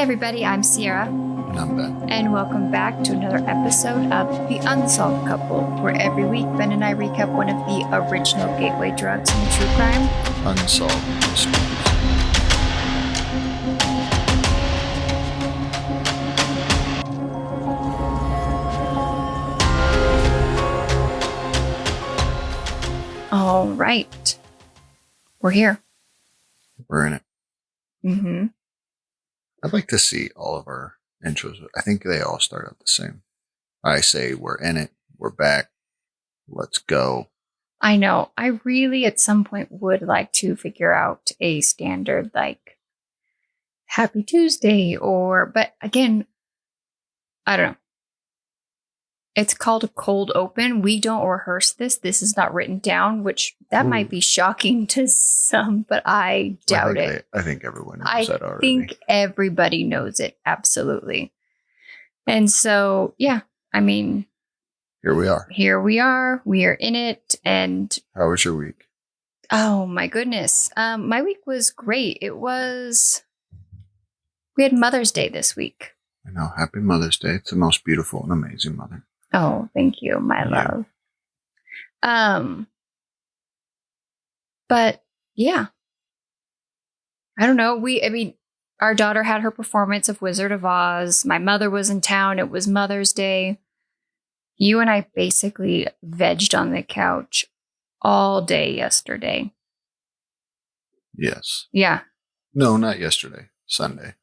everybody, I'm Sierra. And I'm Ben. And welcome back to another episode of The Unsolved Couple, where every week Ben and I recap one of the original gateway drugs in true crime. Unsolved mysteries. All right. We're here. We're in it. Mm-hmm. I'd like to see all of our intros. I think they all start out the same. I say we're in it. We're back. Let's go. I know. I really, at some point, would like to figure out a standard like Happy Tuesday but again, I don't know. It's called a cold open. We don't rehearse this. This is not written down, which that might be shocking to some, but I doubt it. I think everyone knows that already. I think everybody knows it. Absolutely. And so, yeah, I mean, here we are. We are in it. And how was your week? Oh my goodness. My week was great. We had Mother's Day this week. I know. Happy Mother's Day. It's the most beautiful and amazing mother. Oh, thank you, my love. But yeah, I don't know. Our daughter had her performance of Wizard of Oz. My mother was in town. It was Mother's Day. You and I basically vegged on the couch all day yesterday. Yes. Yeah. No, not yesterday. Sunday.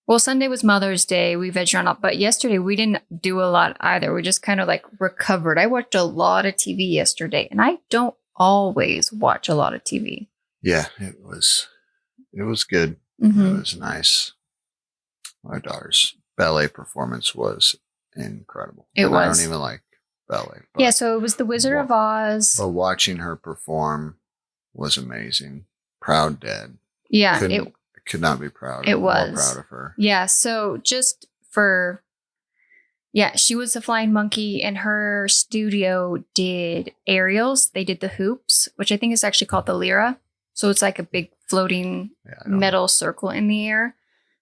Well, Sunday was Mother's Day. We vegged on, but yesterday we didn't do a lot either. We just kind of like recovered. I watched a lot of TV yesterday, and I don't always watch a lot of TV. Yeah, it was good. Mm-hmm. It was nice. My daughter's ballet performance was incredible. It was. I don't even like ballet. Yeah, so it was the Wizard of Oz. But watching her perform was amazing. Proud Dad. Yeah, could not be proud. It was more proud of her. Yeah. So she was a flying monkey, and her studio did aerials. They did the hoops, which I think is actually called the lyra. So it's like a big floating metal circle in the air.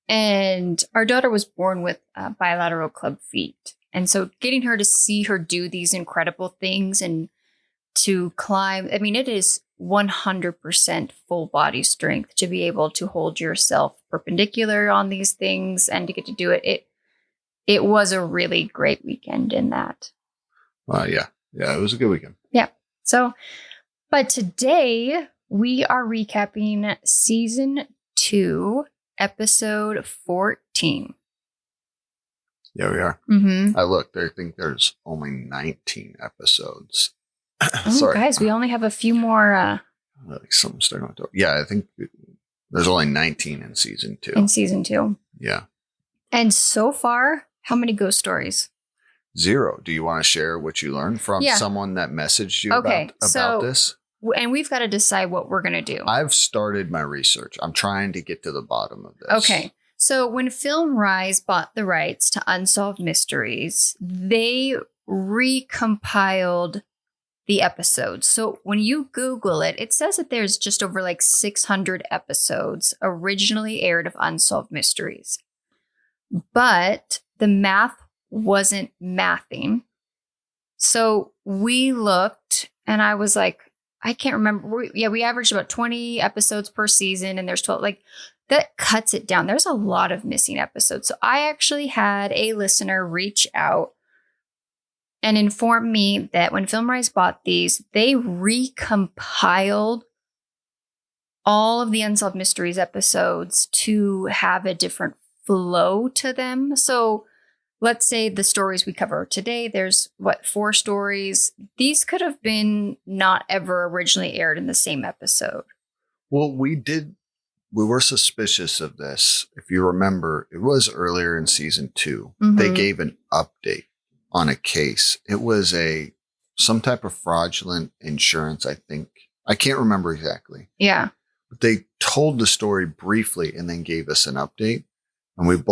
And our daughter was born with bilateral club feet, and so getting her to see her do these incredible things and to climb. I mean, it is 100% full body strength to be able to hold yourself perpendicular on these things and to get to do it. It was a really great weekend in that. Yeah, it was a good weekend. Yeah. So, but today we are recapping season 2, episode 14. Yeah, we are. Mm-hmm. I looked. I think there's only 19 episodes. Oh, sorry, guys, we only have a few more. Like something stuck on the door. Yeah, I think there's only 19 in season 2. In season 2. Yeah. And so far, how many ghost stories? 0. Do you want to share what you learned from someone that messaged you about this? And we've got to decide what we're going to do. I've started my research. I'm trying to get to the bottom of this. Okay. So when Film Rise bought the rights to Unsolved Mysteries, they recompiled the episodes. So when you Google it, it says that there's just over like 600 episodes originally aired of Unsolved Mysteries. But the math wasn't mathing. So we looked, and I was like, I can't remember. We averaged about 20 episodes per season, and there's 12. Like, that cuts it down. There's a lot of missing episodes. So I actually had a listener reach out and inform me that when Film Rise bought these, they recompiled all of the Unsolved Mysteries episodes to have a different flow to them. So let's say the stories we cover today, there's 4 stories. These could have been not ever originally aired in the same episode. Well, we were suspicious of this. If you remember, it was earlier in season 2. Mm-hmm. They gave an update on a case. It was some type of fraudulent insurance, I think. I can't remember exactly. Yeah. But they told the story briefly and then gave us an update. And when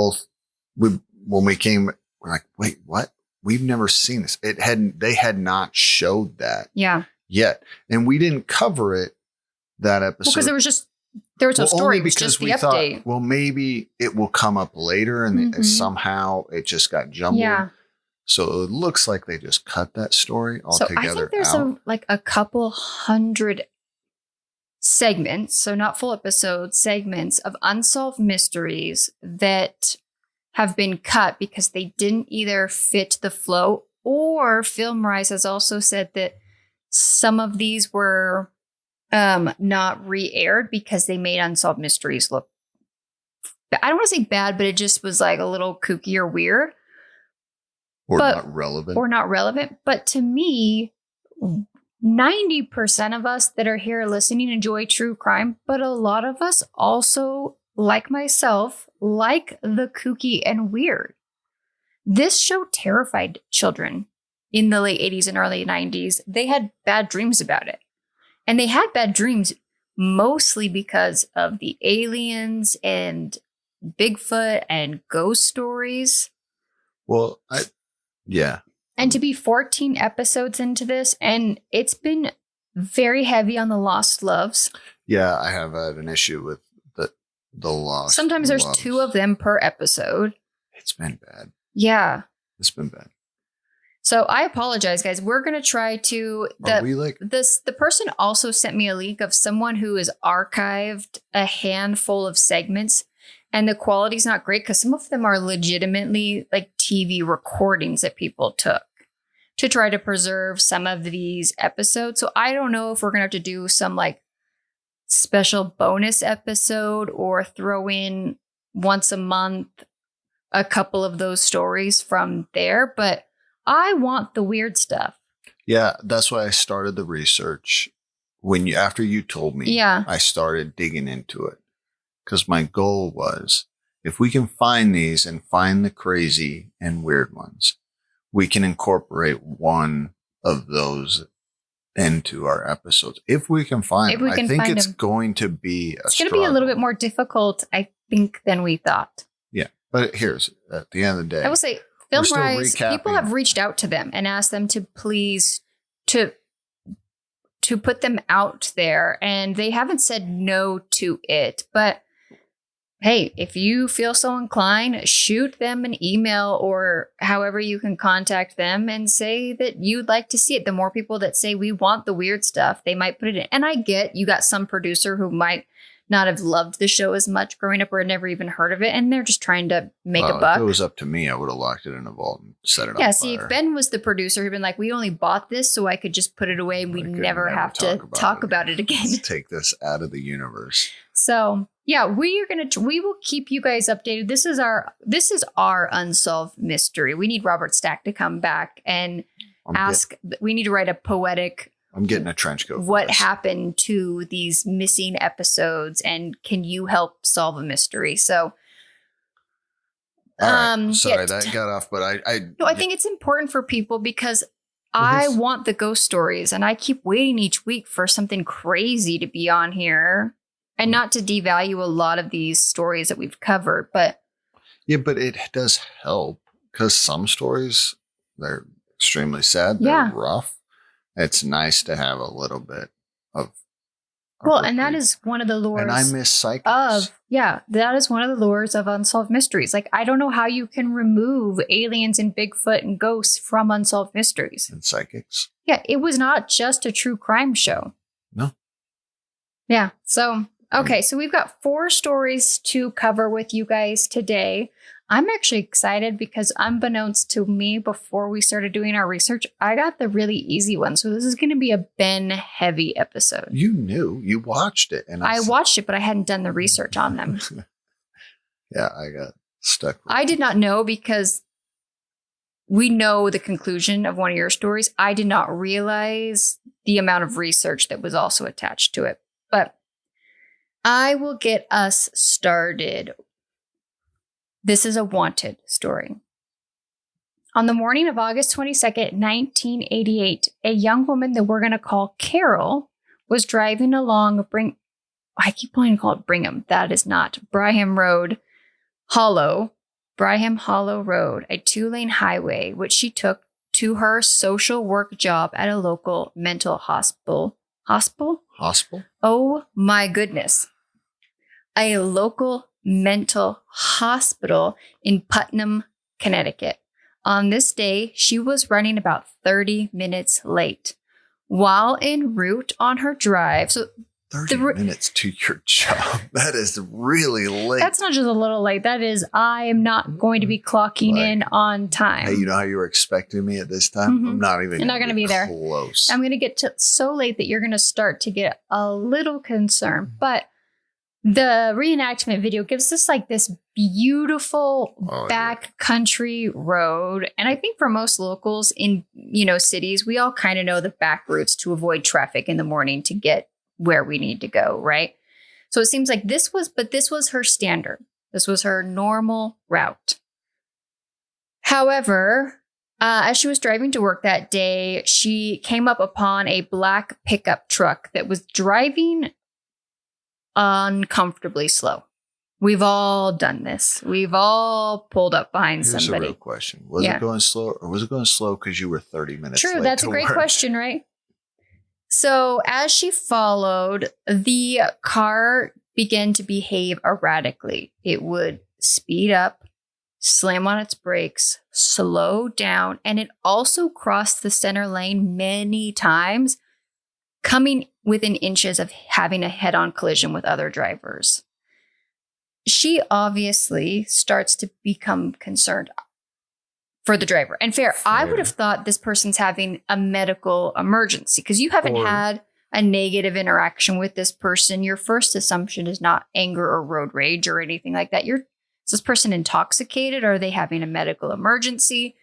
we came, we're like, wait, what? We've never seen this. They had not showed that yet. And we didn't cover it that episode. Because there was just There was no story. Only because just the we update. thought, well, maybe it will come up later, and somehow it just got jumbled. Yeah. So it looks like they just cut that story altogether. So I think there's a couple hundred segments, so not full episodes, segments of unsolved mysteries that have been cut because they didn't either fit the flow, or FilmRise has also said that some of these were not re-aired because they made Unsolved Mysteries look, I don't want to say bad, but it just was like a little kooky or weird. Not relevant. Or not relevant. But to me, 90% of us that are here listening enjoy true crime, but a lot of us also, like myself, like the kooky and weird. This show terrified children in the late 80s and early 90s. They had bad dreams about it. And they had bad dreams mostly because of the aliens and Bigfoot and ghost stories. Well, yeah. And to be 14 episodes into this, and it's been very heavy on the lost loves. Yeah, I have had an issue with the lost. Sometimes there's 2 of them per episode. It's been bad. Yeah. It's been bad. So I apologize, guys. We're going to try to... The person also sent me a link of someone who has archived a handful of segments, and the quality's not great because some of them are legitimately like TV recordings that people took to try to preserve some of these episodes. So I don't know if we're going to have to do some like special bonus episode or throw in once a month a couple of those stories from there, but I want the weird stuff. Yeah, that's why I started the research. After you told me, I started digging into it. Because my goal was, if we can find these and find the crazy and weird ones, we can incorporate one of those into our episodes. If we can find them. I think it's going to be It's going to be a little bit more difficult, I think, than we thought. Yeah. But here's, at the end of the day, I will say, FilmRise, people have reached out to them and asked them to please to put them out there, and they haven't said no to it. But hey, if you feel so inclined, shoot them an email or however you can contact them and say that you'd like to see it. The more people that say we want the weird stuff, they might put it in. And I get you got some producer who might not have loved the show as much growing up or never even heard of it, and they're just trying to make a buck. If it was up to me, I would have locked it in a vault and set it on fire. Yeah, see, if Ben was the producer, he'd been like, we only bought this so I could just put it away and we'd never have to talk about it again. Let's take this out of the universe. So yeah, we will keep you guys updated. This is our unsolved mystery. We need Robert Stack to come back and we need to write a poetic. I'm getting a trench coat. What happened to these missing episodes, and can you help solve a mystery? So, sorry that got off, but I think it's important for people because I want the ghost stories, and I keep waiting each week for something crazy to be on here, and not to devalue a lot of these stories that we've covered, but but it does help because some stories, they're extremely sad, they're rough. It's nice to have a little bit of. And that is one of the lures. And I miss psychics. That is one of the lures of Unsolved Mysteries. Like, I don't know how you can remove aliens and Bigfoot and ghosts from Unsolved Mysteries. And psychics. Yeah, it was not just a true crime show. No. Yeah, so, okay, so we've got 4 stories to cover with you guys today. I'm actually excited because unbeknownst to me, before we started doing our research, I got the really easy one. So this is going to be a Ben heavy episode. You knew, you watched it. And I watched it, but I hadn't done the research on them. Yeah, I got stuck. I did not know because we know the conclusion of one of your stories. I did not realize the amount of research that was also attached to it. But I will get us started. This is a wanted story. On the morning of August 22nd, 1988, a young woman that we're going to call Carol was driving along I keep wanting to call it Brigham. That is not. Braham Hollow Road, a 2-lane highway, which she took to her social work job at a local mental hospital. Hospital? Hospital? Oh my goodness. a local mental hospital in Putnam, Connecticut. On this day, she was running about 30 minutes late. While en route on her drive, so 30 minutes to your job. That is really late. That's not just a little late. That is, I am not going to be clocking in on time. Hey, you know how you were expecting me at this time? I'm not even going to be there. Close. I'm going to get to so late that you're going to start to get a little concerned. But the reenactment video gives us like this beautiful backcountry road. And I think for most locals in, cities, we all kind of know the back routes to avoid traffic in the morning to get where we need to go, right? So it seems like this was her standard. This was her normal route. However, as she was driving to work that day, she came up upon a black pickup truck that was driving uncomfortably slow. We've all done this. We've all pulled up behind somebody. Here's a real question. Was it going slow, or was it going slow because you were 30 minutes late? True, that's a great question, right? So as she followed, the car began to behave erratically. It would speed up, slam on its brakes, slow down, and it also crossed the center lane many times, coming within inches of having a head-on collision with other drivers. She obviously starts to become concerned for the driver. And fair, I would have thought this person's having a medical emergency because you haven't had a negative interaction with this person. Your first assumption is not anger or road rage or anything like that. Is this person intoxicated? Or are they having a medical emergency?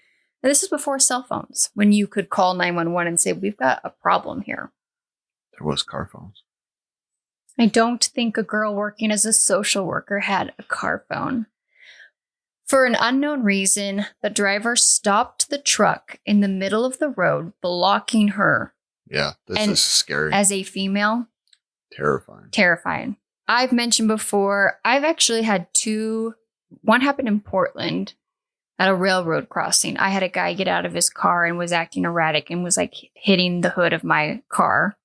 And this is before cell phones, when you could call 911 and say, we've got a problem here. There was car phones. I don't think a girl working as a social worker had a car phone. For an unknown reason, the driver stopped the truck in the middle of the road, blocking her. Yeah, this is scary. As a female. Terrifying. I've mentioned before, I've actually had two. One happened in Portland at a railroad crossing. I had a guy get out of his car and was acting erratic and was like hitting the hood of my car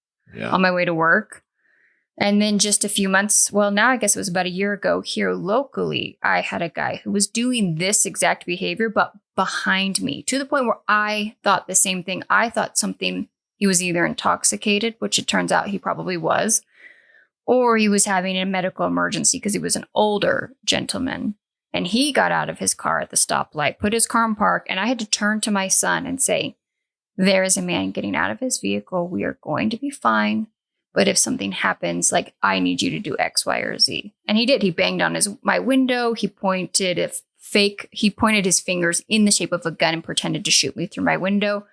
on my way to work. And then just a few months, well, now I guess it was about a year ago here locally, I had a guy who was doing this exact behavior, but behind me, to the point where I thought the same thing. I thought he was either intoxicated, which it turns out he probably was, or he was having a medical emergency because he was an older gentleman. And he got out of his car at the stoplight, put his car in park, and I had to turn to my son and say, there is a man getting out of his vehicle. We are going to be fine. But if something happens, like, I need you to do X, Y, or Z. And he did. He banged on my window. He pointed his fingers in the shape of a gun and pretended to shoot me through my window.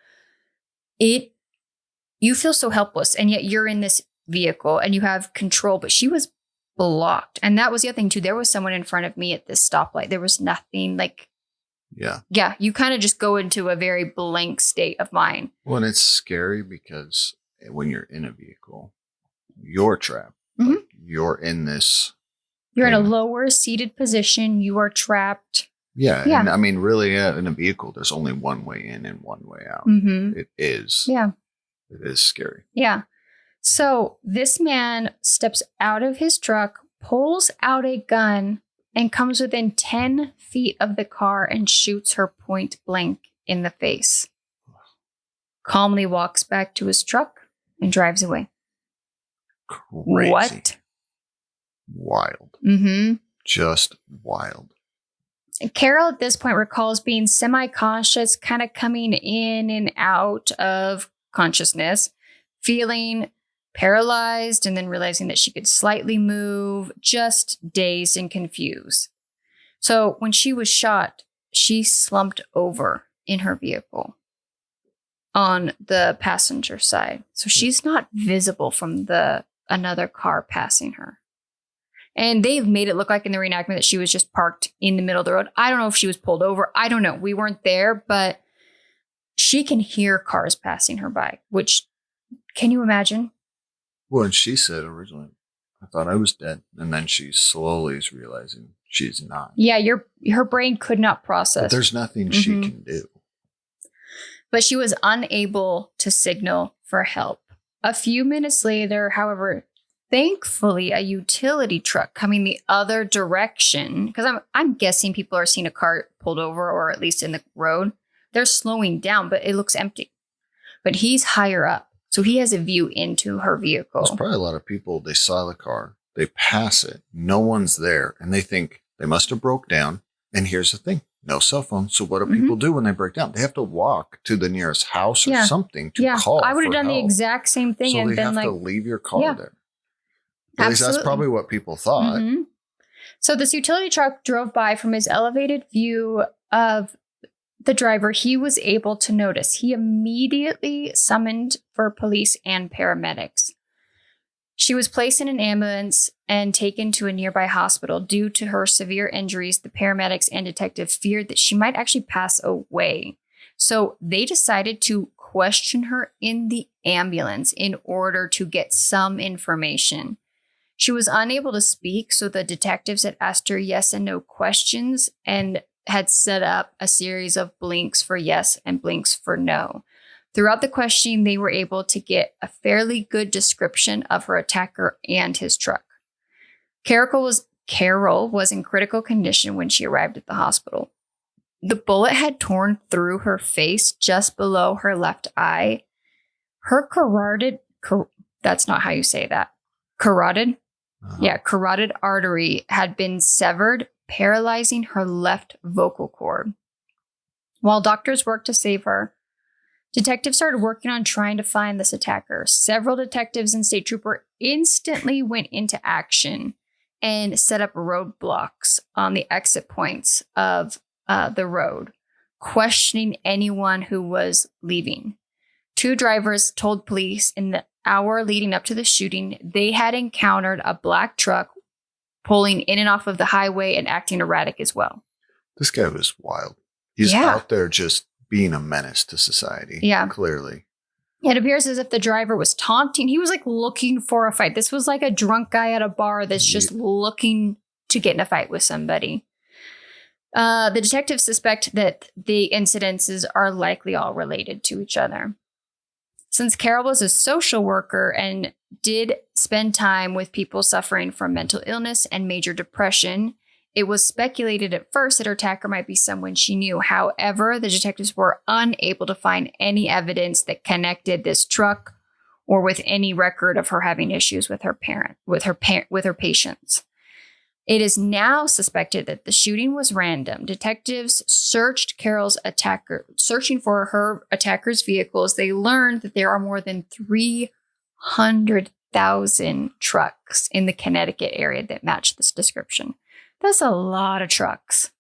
You feel so helpless. And yet you're in this vehicle and you have control. But she was blocked. And that was the other thing, too. There was someone in front of me at this stoplight. There was nothing like. Yeah. You kind of just go into a very blank state of mind. Well, and it's scary because when you're in a vehicle, you're trapped. Mm-hmm. Like, you're in this. You're in a lower seated position. You are trapped. Yeah. And I mean, really, in a vehicle, there's only one way in and one way out. Mm-hmm. It is. Yeah. It is scary. Yeah. So this man steps out of his truck, pulls out a gun, and comes within 10 feet of the car and shoots her point blank in the face. Calmly walks back to his truck and drives away. Crazy. What? Wild. Mm-hmm. Just wild. Carol at this point recalls being semi-conscious, kind of coming in and out of consciousness, feeling paralyzed, and then realizing that she could slightly move, just dazed and confused. So when she was shot, she slumped over in her vehicle on the passenger side. So she's not visible from another car passing her. And they've made it look like in the reenactment that she was just parked in the middle of the road. I don't know if she was pulled over. I don't know. We weren't there, but she can hear cars passing her by, which, can you imagine? Well, and she said originally, I thought I was dead. And then she slowly is realizing she's not. Yeah, her brain could not process. But there's nothing she can do. But she was unable to signal for help. A few minutes later, however, thankfully, a utility truck coming the other direction, because I'm guessing people are seeing a car pulled over or at least in the road. They're slowing down, but it looks empty. But he's higher up, so he has a view into her vehicle. There's probably a lot of people, they saw the car, they pass it, no one's there, and they think they must have broke down. And here's the thing, no cell phone. So what do people do when they break down? They have to walk to the nearest house or something to call. I would have done help. the exact same thing so and they been have like, to leave your car there. At Absolutely. least that's probably what people thought. Mm-hmm. So this utility truck drove by. From his elevated view of the driver, he was able to notice. He immediately summoned for police and paramedics. She was placed in an ambulance and taken to a nearby hospital. Due to her severe injuries, the paramedics and detective feared that she might actually pass away. So they decided to question her in the ambulance in order to get some information. She was unable to speak, so the detectives had asked her yes and no questions and had set up a series of blinks for yes and blinks for no. Throughout the questioning, they were able to get a fairly good description of her attacker and his truck. Carol was in critical condition when she arrived at the hospital. The bullet had torn through her face just below her left eye. Her that's not how you say that. Carotid? Carotid artery had been severed, paralyzing her left vocal cord. While doctors worked to save her, detectives started working on trying to find this attacker. Several detectives and state trooper instantly went into action and set up roadblocks on the exit points of the road, questioning anyone who was leaving. 2 drivers told police in the hour leading up to the shooting they had encountered a black truck pulling in and off of the highway and acting erratic as well. This guy was wild. He's out there just being a menace to society. Yeah. Clearly. It appears as if the driver was taunting. He was like looking for a fight. This was like a drunk guy at a bar that's just looking to get in a fight with somebody. The detectives suspect that the incidences are likely all related to each other. Since Carol was a social worker and did spend time with people suffering from mental illness and major depression, it was speculated at first that her attacker might be someone she knew. However, the detectives were unable to find any evidence that connected this truck or with any record of her having issues with her patients. It is now suspected that the shooting was random. Detectives searched searching for her attacker's vehicles. They learned that there are more than 300,000 trucks in the Connecticut area that match this description. That's a lot of trucks.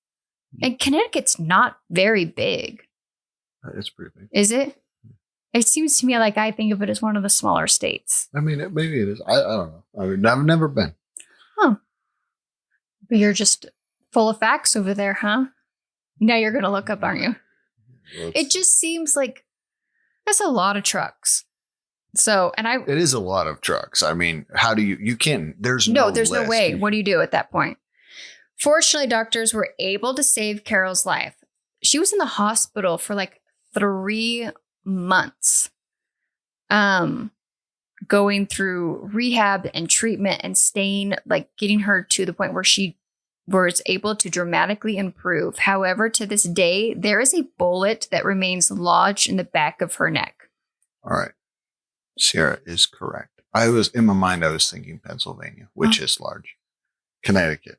And Connecticut's not very big. It's pretty big. Is it? It seems to me like I think of it as one of the smaller states. I mean, maybe it is. I don't know. I've never been. Oh. But you're just full of facts over there, huh? Now you're going to look up, aren't you? It just seems like that's a lot of trucks. So, it is a lot of trucks. I mean, how do you can't, there's no way. What do you do at that point? Fortunately, doctors were able to save Carol's life. She was in the hospital for like 3 months, going through rehab and treatment and getting her to the point where she was able to dramatically improve. However, to this day, there is a bullet that remains lodged in the back of her neck. All right. Sierra is correct. I was thinking Pennsylvania, which is large. Connecticut.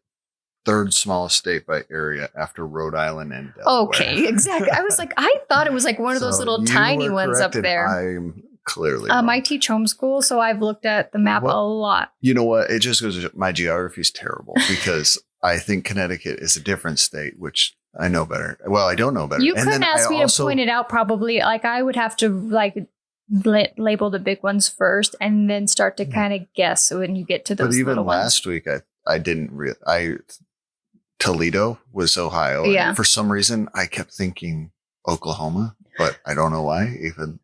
3rd smallest state by area after Rhode Island and Delaware. Okay, exactly. I was like, I thought it was like one of those little tiny ones up there. I'm clearly I teach homeschool, so I've looked at the map a lot. You know what? It just goes, my geography is terrible because I think Connecticut is a different state, which I know better. Well, I don't know better. You couldn't ask me to point it out probably. Like I would have to label the big ones first and then start to kind of guess when you get to those. But even last week, I didn't Toledo was Ohio. Yeah. And for some reason, I kept thinking Oklahoma, but I don't know why.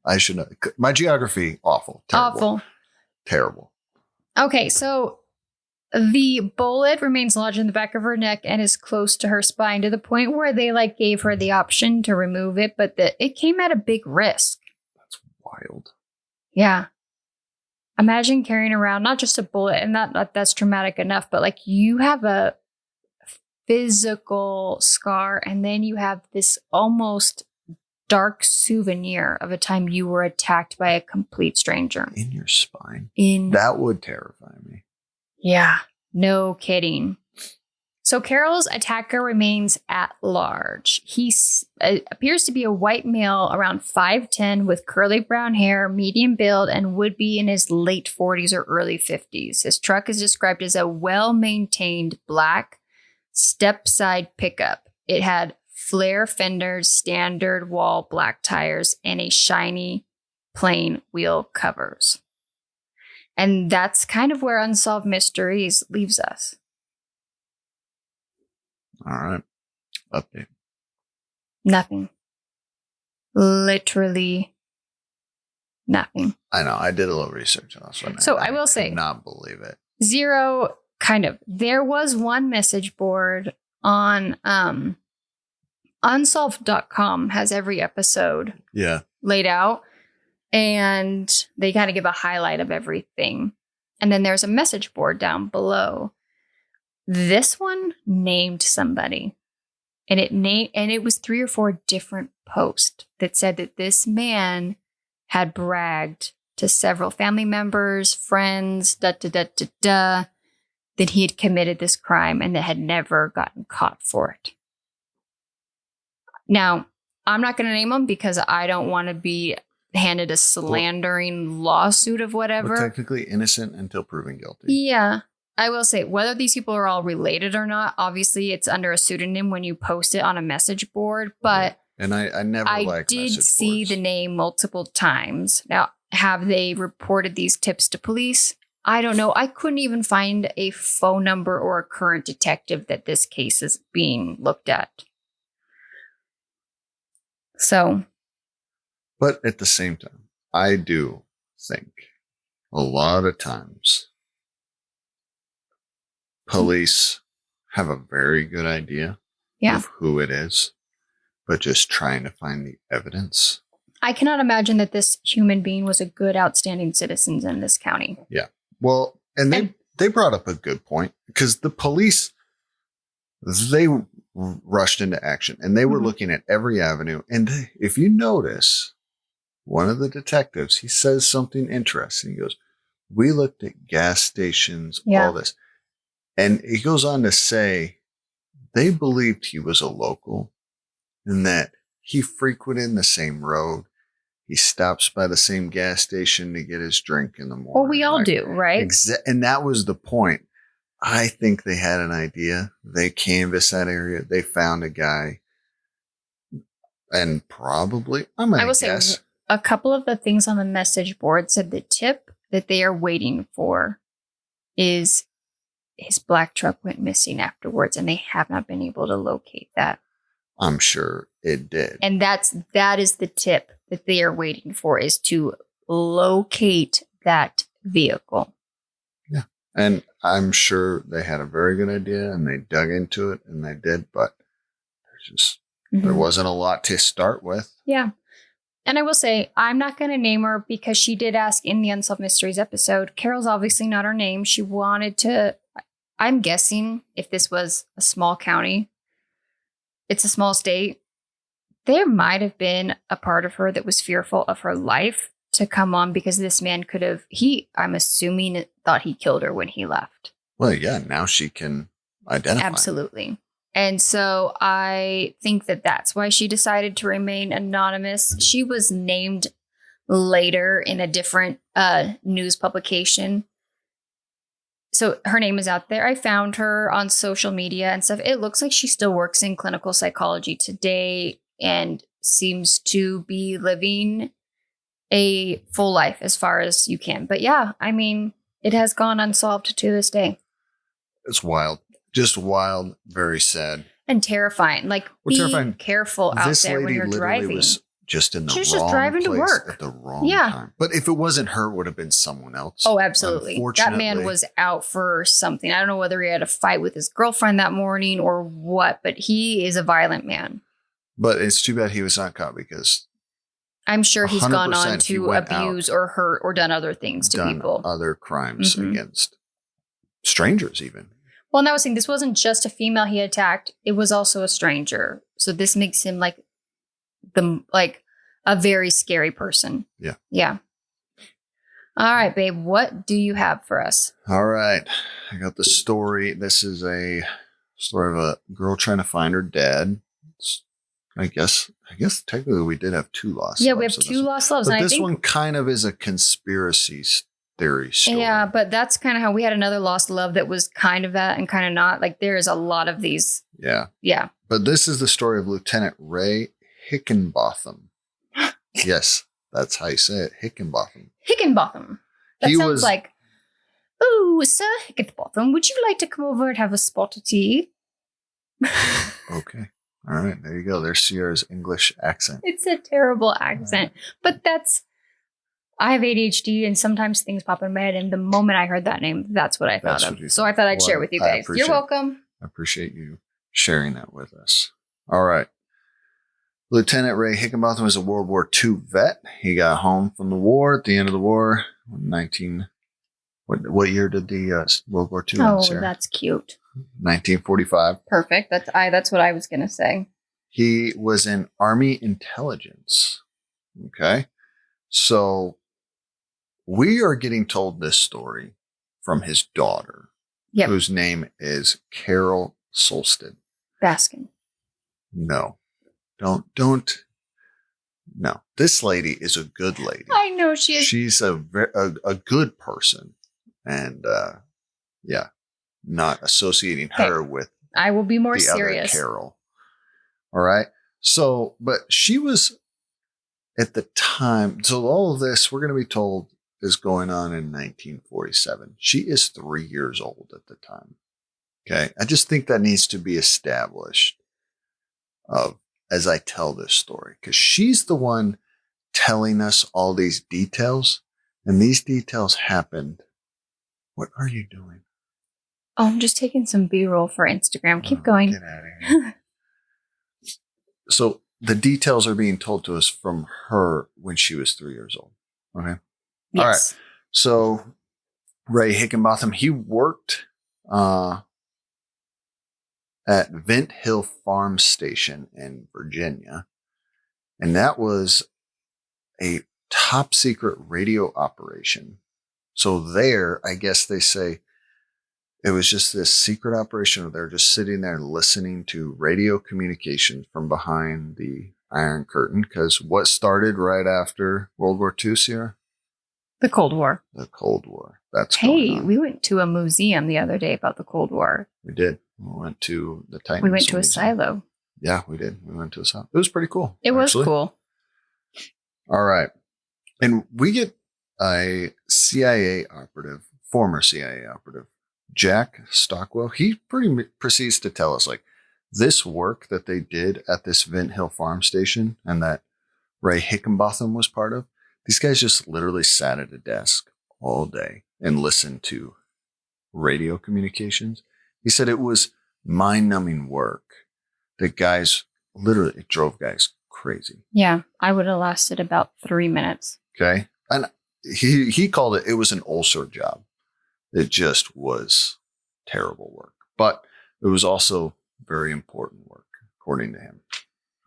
I should know. My geography, awful. Terrible. Okay, so the bullet remains lodged in the back of her neck and is close to her spine to the point where they gave her the option to remove it, but it came at a big risk. That's wild. Yeah. imagine carrying around not just a bullet, and that's traumatic enough, but like you have a physical scar, and then you have this almost dark souvenir of a time you were attacked by a complete stranger. In your spine. That would terrify me. Yeah, no kidding. So Carol's attacker remains at large. He appears to be a white male around 5'10" with curly brown hair, medium build, and would be in his late 40s or early 50s. His truck is described as a well-maintained black step-side pickup. It had flare fenders, standard wall black tires, and a shiny plain wheel covers. And that's kind of where Unsolved Mysteries leaves us. All right. Update. Nothing. Literally nothing. I know. I did a little research on this one. So I will say, I cannot believe it. Zero, kind of. There was one message board on unsolved.com has every episode laid out, and they kind of give a highlight of everything. And then there's a message board down below. This one named somebody, and it was 3 or 4 different posts that said that this man had bragged to several family members, friends, that he had committed this crime and that had never gotten caught for it. Now, I'm not going to name them because I don't want to be handed a slandering lawsuit of whatever. We're technically innocent until proven guilty. Yeah. I will say, whether these people are all related or not, obviously it's under a pseudonym when you post it on a message board. But and I never liked did message see boards. the name multiple times. Now, have they reported these tips to police? I don't know. I couldn't even find a phone number or a current detective that this case is being looked at. So. But at the same time, I do think a lot of times police have a very good idea of who it is, but just trying to find the evidence. I cannot imagine that this human being was a good, outstanding citizen in this county. Yeah. Well, and they brought up a good point because the police, they rushed into action and they were looking at every avenue. And if you notice, one of the detectives, he says something interesting. He goes, we looked at gas stations, all this. And he goes on to say they believed he was a local and that he frequented the same road. He stops by the same gas station to get his drink in the morning. Well, we all do, right? And that was the point. I think they had an idea. They canvassed that area. They found a guy. And probably, I will say, a couple of the things on the message board said the tip that they are waiting for is his black truck went missing afterwards, and they have not been able to locate that. I'm sure it did. And that is the tip that they are waiting for, is to locate that vehicle. Yeah. And I'm sure they had a very good idea and they dug into it and they did, but there wasn't a lot to start with. Yeah. And I will say, I'm not going to name her because she did ask in the Unsolved Mysteries episode. Carol's obviously not her name. She wanted to, I'm guessing if this was a small county, it's a small state, there might have been a part of her that was fearful of her life to come on because this man could have, I'm assuming, thought he killed her when he left. Well, yeah, now she can identify. Absolutely. And so I think that that's why she decided to remain anonymous. She was named later in a different news publication. So her name is out there. I found her on social media and stuff. It looks like she still works in clinical psychology today and seems to be living a full life as far as you can. But yeah, I mean, it has gone unsolved to this day. It's wild. Just wild, very sad. And terrifying. Like, be careful out there when you're driving. Was just in the She's wrong just driving place to work at the wrong time. But if it wasn't her, it would have been someone else. Oh, absolutely. That man was out for something. I don't know whether he had a fight with his girlfriend that morning or what, but he is a violent man. But it's too bad he was not caught because I'm sure he's gone on 100% he to went abuse or hurt or done other things to people. Other crimes against strangers even. Well, and I was saying this wasn't just a female he attacked. It was also a stranger. So this makes him like a very scary person. Yeah. Yeah. All right, babe. What do you have for us? All right. I got the story. This is a story of a girl trying to find her dad. I guess technically we did have 2 lost loves. Yeah, we have 2 lost loves. But this one kind of is a conspiracy theory story. Yeah, but that's kind of how we had another lost love that was kind of that and kind of not. Like there is a lot of these. Yeah. Yeah. But this is the story of Lieutenant Ray Hickenbotham. Yes, that's how you say it. Hickenbotham. Hickenbotham. That sounds like, oh, Sir Hickenbotham, would you like to come over and have a spot of tea? Okay. All right. There you go. There's Sierra's English accent. It's a terrible accent. But I have ADHD and sometimes things pop in my head. And the moment I heard that name, that's what I thought of. So I thought I'd share with you guys. You're welcome. I appreciate you sharing that with us. All right. Lieutenant Ray Hickenbotham was a World War II vet. He got home from the war at the end of the war. What year did the World War II end, Sarah? That's cute. 1945. Perfect. That's what I was going to say. He was in Army intelligence. Okay. So we are getting told this story from his daughter, whose name is Carol Solstead. Baskin. No. Don't. No, this lady is a good lady. I know she is. She's a good person, and not associating her with. I will be more the serious. Other Carol. All right. So, but she was at the time. So all of this we're going to be told is going on in 1947. She is 3 years old at the time. Okay, I just think that needs to be established. As I tell this story, because she's the one telling us all these details, and these details happened. What are you doing? Oh, I'm just taking some B-roll for Instagram. Keep going. Get out of here. So the details are being told to us from her when she was 3 years old. Okay. Yes. All right. So Ray Hickenbotham, he worked at Vent Hill Farm Station in Virginia. And that was a top secret radio operation. So there, I guess they say it was just this secret operation where they're just sitting there listening to radio communications from behind the Iron Curtain. Because what started right after World War II, Sierra? The Cold War. The Cold War. That's Hey, we went to a museum the other day about the Cold War. We did. We went to the Titans. We went to a silo. Yeah, we did. We went to a silo. It was pretty cool. It was cool. All right. And we get a CIA operative, former CIA operative, Jack Stockwell. He proceeds to tell us, like, this work that they did at this Vent Hill Farm Station and that Ray Hickenbotham was part of, these guys just literally sat at a desk all day and listened to radio communications. He said it was mind-numbing work that it drove guys crazy. Yeah, I would have lasted about 3 minutes. Okay. And he called it was an ulcer job. It just was terrible work. But it was also very important work, according to him.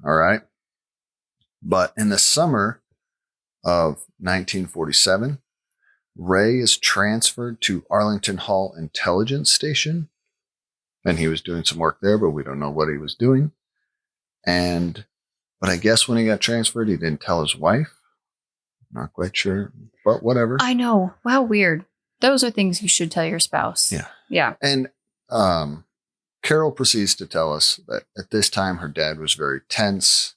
All right. But in the summer of 1947, Ray is transferred to Arlington Hall Intelligence Station. And he was doing some work there, but we don't know what he was doing. But I guess when he got transferred, he didn't tell his wife. Not quite sure, but whatever. I know. Wow, weird. Those are things you should tell your spouse. Yeah. Yeah. And Carol proceeds to tell us that at this time, her dad was very tense.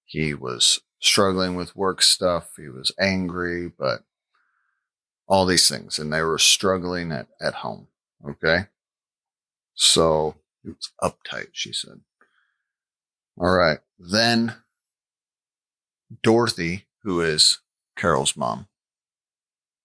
He was struggling with work stuff. He was angry, but all these things. And they were struggling at home. Okay. So he was uptight, she said. All right. Then Dorothy, who is Carol's mom,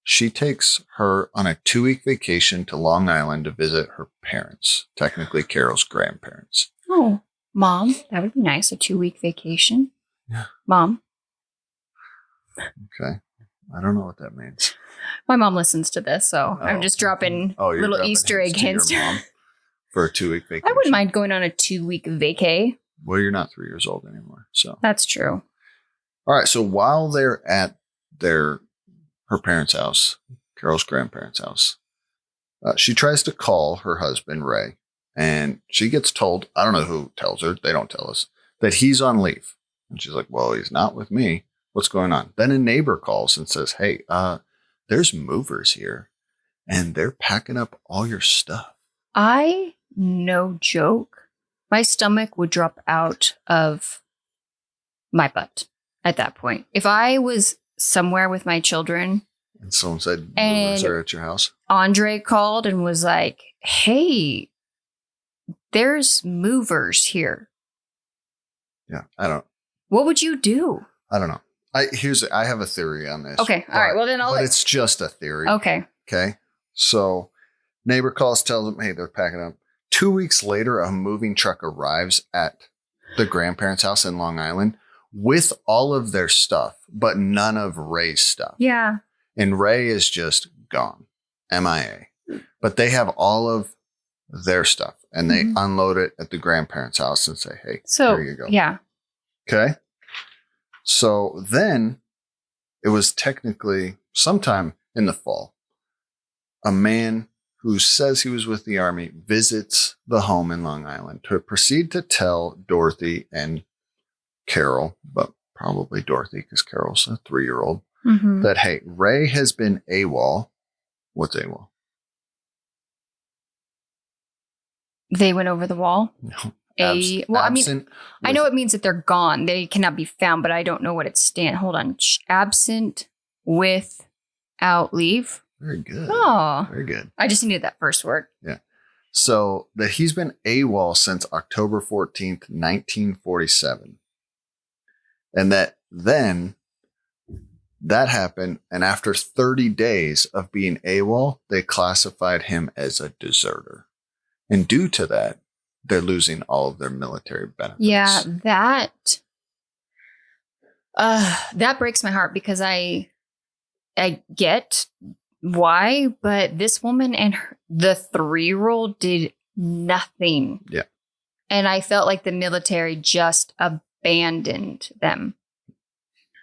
she takes her on a 2-week vacation to Long Island to visit her parents, technically Carol's grandparents. Oh, Mom, that would be nice. A 2-week vacation. Yeah. Mom. Okay. I don't know what that means. My mom listens to this, so I'm just dropping little Easter egg hints to your mom for a 2-week vacation. I wouldn't mind going on a 2-week vacay. Well, you're not 3 years old anymore, so that's true. All right. So while they're at her parents' house, Carol's grandparents' house, she tries to call her husband Ray, and she gets told, I don't know who tells her, they don't tell us, that he's on leave. And she's like, well, he's not with me. What's going on? Then a neighbor calls and says, hey, there's movers here and they're packing up all your stuff. No joke, my stomach would drop out of my butt at that point. If I was somewhere with my children and someone said movers are at your house, Andre called and was like, hey, there's movers here. Yeah, what would you do? I don't know. I have a theory on this. Okay. All right. Well, then but it's just a theory. Okay. Okay. So neighbor calls, tells them, hey, they're packing up. 2 weeks later, a moving truck arrives at the grandparents' house in Long Island with all of their stuff, but none of Ray's stuff. Yeah. And Ray is just gone. MIA. But they have all of their stuff and they unload it at the grandparents' house and say, hey, here you go. Yeah. Okay. So then it was technically sometime in the fall, a man who says he was with the Army visits the home in Long Island to proceed to tell Dorothy and Carol, but probably Dorothy because Carol's a 3-year-old, that, hey, Ray has been AWOL. What's AWOL? They went over the wall? No. Absent. I know it means that they're gone. They cannot be found, but I don't know what it stands. Hold on. Absent without leave. Very good. Oh. Very good. I just needed that first word. Yeah. So that he's been AWOL since October 14th, 1947. And that then that happened. And after 30 days of being AWOL, they classified him as a deserter. And due to that, they're losing all of their military benefits. Yeah, that breaks my heart because I get why, but this woman and the 3-year-old did nothing. Yeah. And I felt like the military just abandoned them.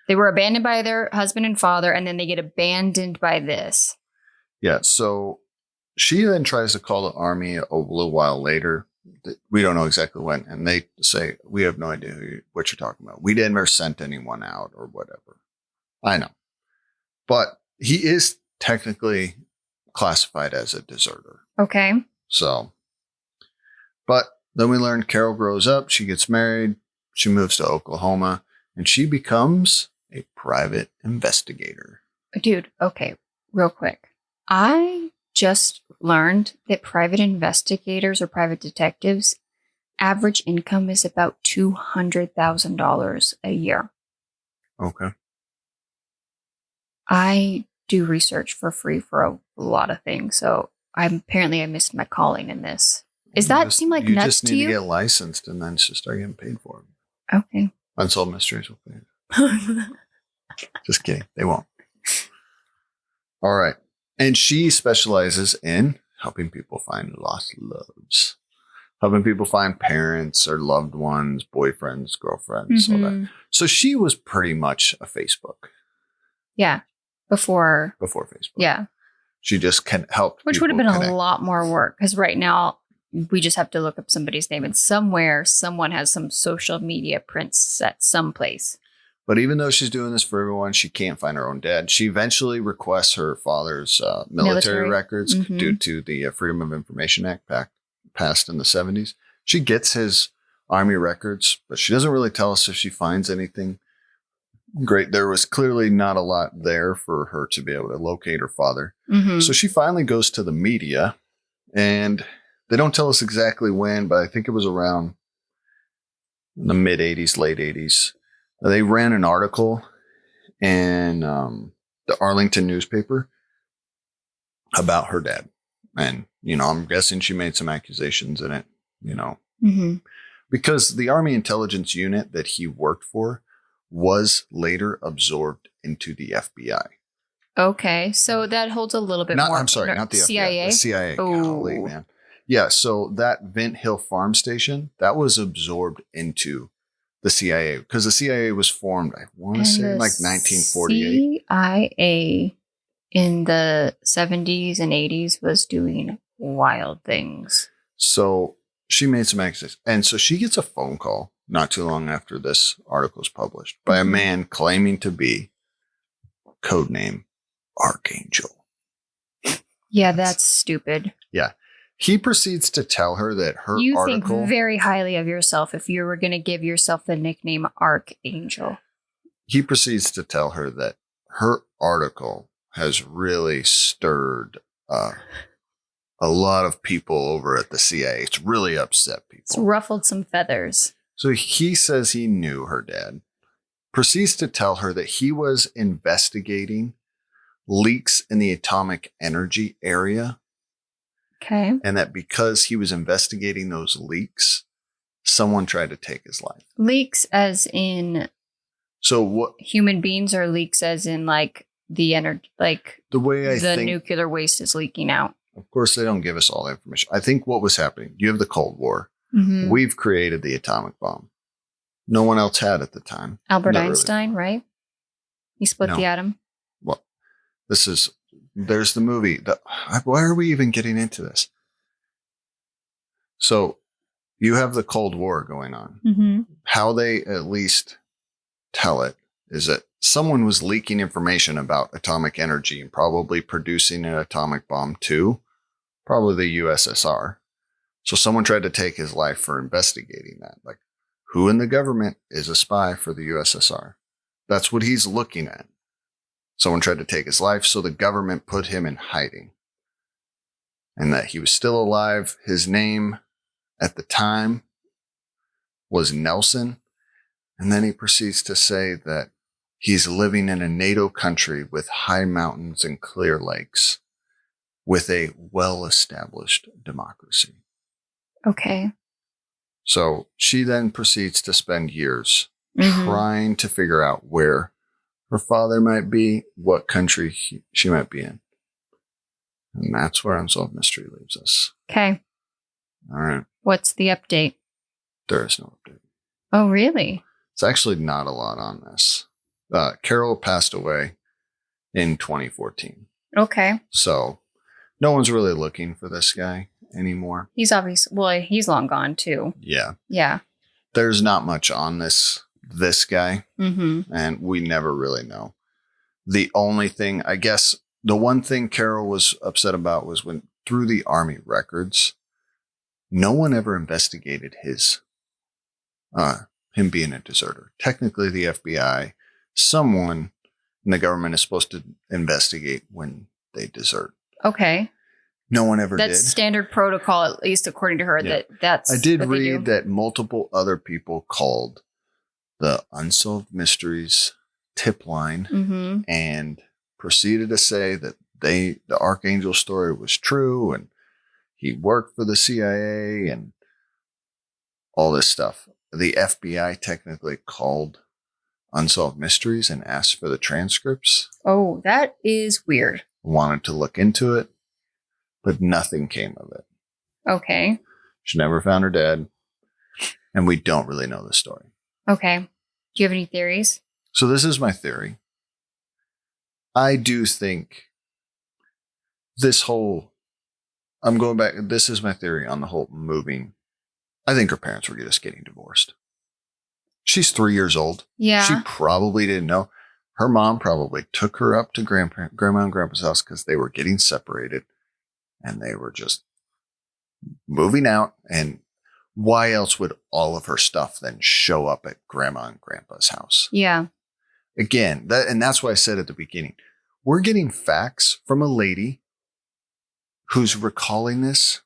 They were abandoned by their husband and father, and then they get abandoned by this. Yeah, so she then tries to call the Army a little while later. We don't know exactly when. And they say, we have no idea what you're talking about. We never sent anyone out or whatever. I know. But he is technically classified as a deserter. Okay. So, but then we learn Carol grows up. She gets married. She moves to Oklahoma. And she becomes a private investigator. Dude, okay. Real quick. I just learned that private investigators or private detectives, average income is about $200,000 a year. Okay. I do research for free for a lot of things, so I missed my calling in this. Seem like nuts to you? You just need to get licensed and then just start getting paid for it. Okay. Unsolved Mysteries will pay it. Just kidding. They won't. All right. And she specializes in helping people find lost loves, helping people find parents or loved ones, boyfriends, girlfriends, all that. So she was pretty much a Facebook. Yeah. Before Facebook. Yeah. She just helped. Which would have been a lot more work because right now we just have to look up somebody's name and somewhere someone has some social media prints at some place. But even though she's doing this for everyone, she can't find her own dad. She eventually requests her father's military records due to the Freedom of Information Act passed in the 70s. She gets his Army records, but she doesn't really tell us if she finds anything great. There was clearly not a lot there for her to be able to locate her father. So she finally goes to the media, and they don't tell us exactly when, but I think it was around the mid 80s, late 80s. They ran an article in the Arlington newspaper about her dad. And, I'm guessing she made some accusations in it, because the Army intelligence unit that he worked for was later absorbed into the FBI. Okay, so that holds a little bit more. I'm sorry, not the CIA? FBI. The CIA. Golly, man. Yeah, so that Vint Hill Farm Station, that was absorbed into the CIA because the CIA was formed, I want to say, in like 1948. CIA in the 70s and 80s was doing wild things. So she made some exits. And so she gets a phone call not too long after this article is published by a man claiming to be codename Archangel. Yeah, that's stupid. Yeah. He proceeds to tell her that her you article... think very highly of yourself if you were going to give yourself the nickname Archangel. He proceeds to tell her that her article has really stirred a lot of people over at the CIA. It's really upset people. It's ruffled some feathers. So he says he knew her dad. Proceeds to tell her that he was investigating leaks in the atomic energy area. Okay. And that because he was investigating those leaks, someone tried to take his life. Leaks as in human beings, or leaks as in like the energy, like the way I think nuclear waste is leaking out. Of course, they don't give us all the information. I think what was happening, you have the Cold War. Mm-hmm. We've created the atomic bomb. No one else had at the time. Albert Einstein, right? He split the atom. Well, there's the movie. Why are we even getting into this? So you have the Cold War going on. Mm-hmm. How they at least tell it is that someone was leaking information about atomic energy and probably producing an atomic bomb too. Probably the USSR. So someone tried to take his life for investigating that. Like, who in the government is a spy for the USSR? That's what he's looking at. Someone tried to take his life, so the government put him in hiding. And that he was still alive. His name at the time was Nelson. And then he proceeds to say that he's living in a NATO country with high mountains and clear lakes, with a well-established democracy. Okay. So she then proceeds to spend years trying to figure out where her father might be, what country she might be in. And that's where Unsolved Mystery leaves us. Okay. All right. What's the update? There is no update. Oh, really? It's actually not a lot on this. Carol passed away in 2014. Okay. So no one's really looking for this guy anymore. He's he's long gone too. Yeah. Yeah. There's not much on this guy. Mm-hmm. And we never really know. The only thing, I guess, the one thing Carol was upset about was when through the Army records, no one ever investigated him being a deserter. Technically, the FBI, someone in the government is supposed to investigate when they desert. Okay. No one ever did. That's standard protocol, at least according to her. Yeah. That's I did read that multiple other people called the Unsolved Mysteries tip line and proceeded to say that the Archangel story was true and he worked for the CIA and all this stuff. The FBI technically called Unsolved Mysteries and asked for the transcripts. Oh, that is weird. Wanted to look into it, but nothing came of it. Okay. She never found her dad, and we don't really know the story. Okay. Do you have any theories? So this is my theory. I do think this is my theory on the whole moving. I think her parents were just getting divorced. She's 3 years old. Yeah. She probably didn't know. Her mom probably took her up to grandma and grandpa's house because they were getting separated and they were just moving out. And why else would all of her stuff then show up at grandma and grandpa's house? Yeah. Again, that's why I said at the beginning, we're getting facts from a lady who's recalling this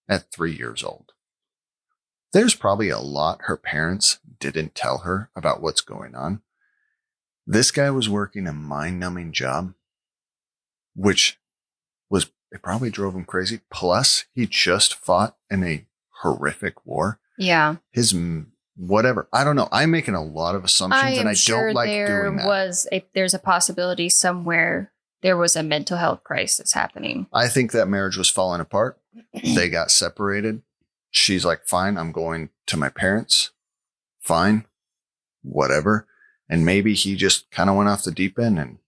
at 3 years old. There's probably a lot her parents didn't tell her about what's going on. This guy was working a mind-numbing job, which it probably drove him crazy. Plus, he just fought in a horrific war. Yeah. His whatever. I don't know. I'm making a lot of assumptions, and I don't like doing that. There's a possibility somewhere there was a mental health crisis happening. I think that marriage was falling apart. They got separated. She's like, fine, I'm going to my parents. Fine, whatever. And maybe he just kind of went off the deep end and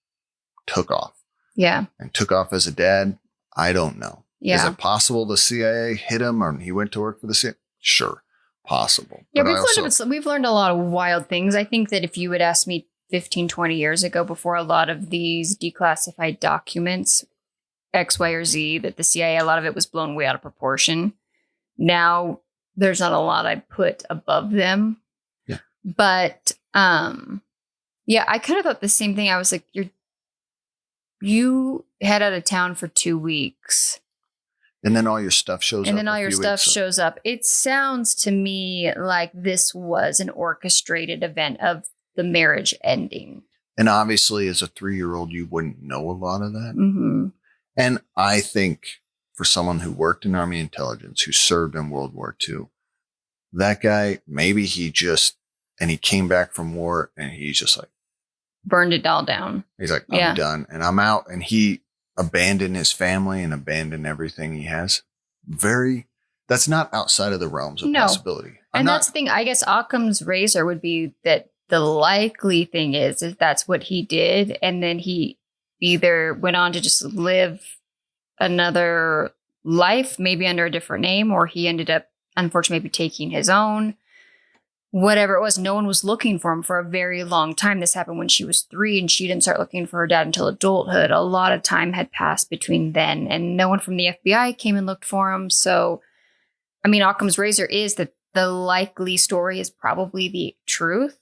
took off. Yeah. And took off as a dad. I don't know. Yeah. Is it possible the CIA hit him or he went to work for the CIA? Sure. Possible. Yeah, we've learned a lot of wild things. I think that if you would ask me 15, 20 years ago, before a lot of these declassified documents, X, Y, or Z, that the CIA, a lot of it was blown way out of proportion. Now, there's not a lot I put above them. Yeah. But, yeah, I kind of thought the same thing. I was like, you head out of town for 2 weeks. And then all your stuff shows up. Shows up. It sounds to me like this was an orchestrated event of the marriage ending. And obviously, as a 3-year-old, you wouldn't know a lot of that. Mm-hmm. And I think for someone who worked in Army intelligence, who served in World War II, that guy, maybe he came back from war and he's just like, burned it all down. He's like, I'm done and I'm out. And he abandoned his family and abandoned everything he has. That's not outside of the realms of possibility. That's the thing. I guess Occam's razor would be that the likely thing is that's what he did. And then he either went on to just live another life, maybe under a different name, or he ended up, unfortunately, maybe taking his own. Whatever it was, no one was looking for him for a very long time. This happened when she was 3 and she didn't start looking for her dad until adulthood. A lot of time had passed between then and no one from the FBI came and looked for him. So, I mean, Occam's razor is that the likely story is probably the truth.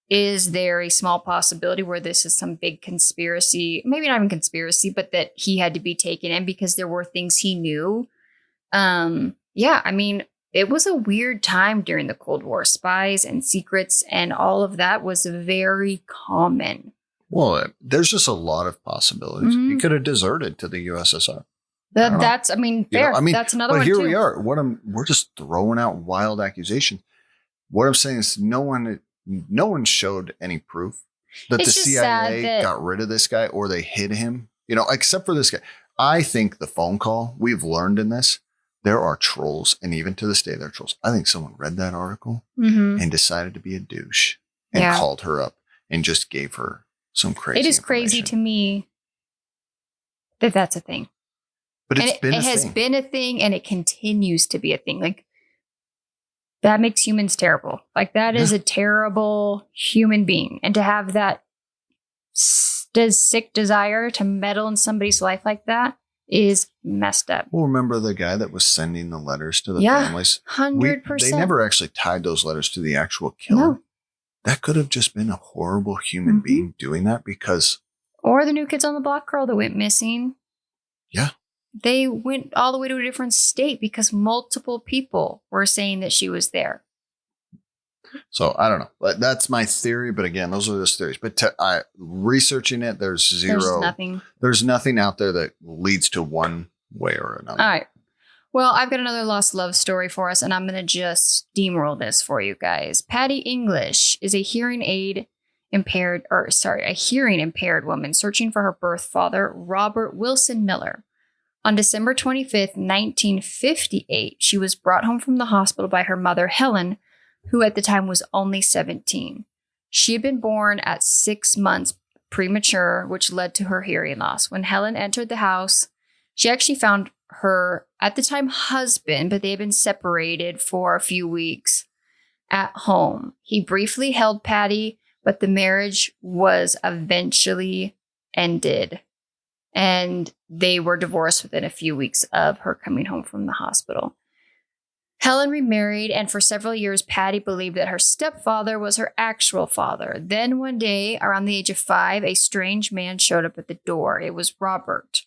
Is there a small possibility where this is some big conspiracy, maybe not even conspiracy, but that he had to be taken in because there were things he knew? Yeah, I mean, it was a weird time during the Cold War. Spies and secrets and all of that was very common. Well, there's just a lot of possibilities. Mm-hmm. He could have deserted to the USSR. Fair. That's another one. But here we are. We're just throwing out wild accusations. What I'm saying is no one showed any proof that the CIA got rid of this guy or they hid him, except for this guy. I think the phone call we've learned in this, there are trolls, and even to this day, there are trolls. I think someone read that article and decided to be a douche and called her up and just gave her some crazy. It is crazy to me that that's a thing. But it has been a thing, and it continues to be a thing. Like, that makes humans terrible. Like, that is a terrible human being. And to have that sick desire to meddle in somebody's life like that is messed up. Well, remember the guy that was sending the letters to the families? 100%. They never actually tied those letters to the actual killer. No. That could have just been a horrible human being doing that because... Or the New Kids on the Block girl that went missing. Yeah. They went all the way to a different state because multiple people were saying that she was there. So I don't know. That's my theory. But again, those are just theories. But researching it, there's nothing. There's nothing out there that leads to one way or another. All right. Well, I've got another lost love story for us, and I'm going to just steamroll this for you guys. Patty English is a hearing impaired woman searching for her birth father, Robert Wilson Miller. On December 25th, 1958, she was brought home from the hospital by her mother, Helen, who at the time was only 17. She had been born at 6 months premature, which led to her hearing loss. When Helen entered the house, she actually found her, at the time, husband, but they had been separated for a few weeks, at home. He briefly held Patty, but the marriage was eventually ended. And they were divorced within a few weeks of her coming home from the hospital. Helen remarried, and for several years, Patty believed that her stepfather was her actual father. Then one day, around the age of 5, a strange man showed up at the door. It was Robert.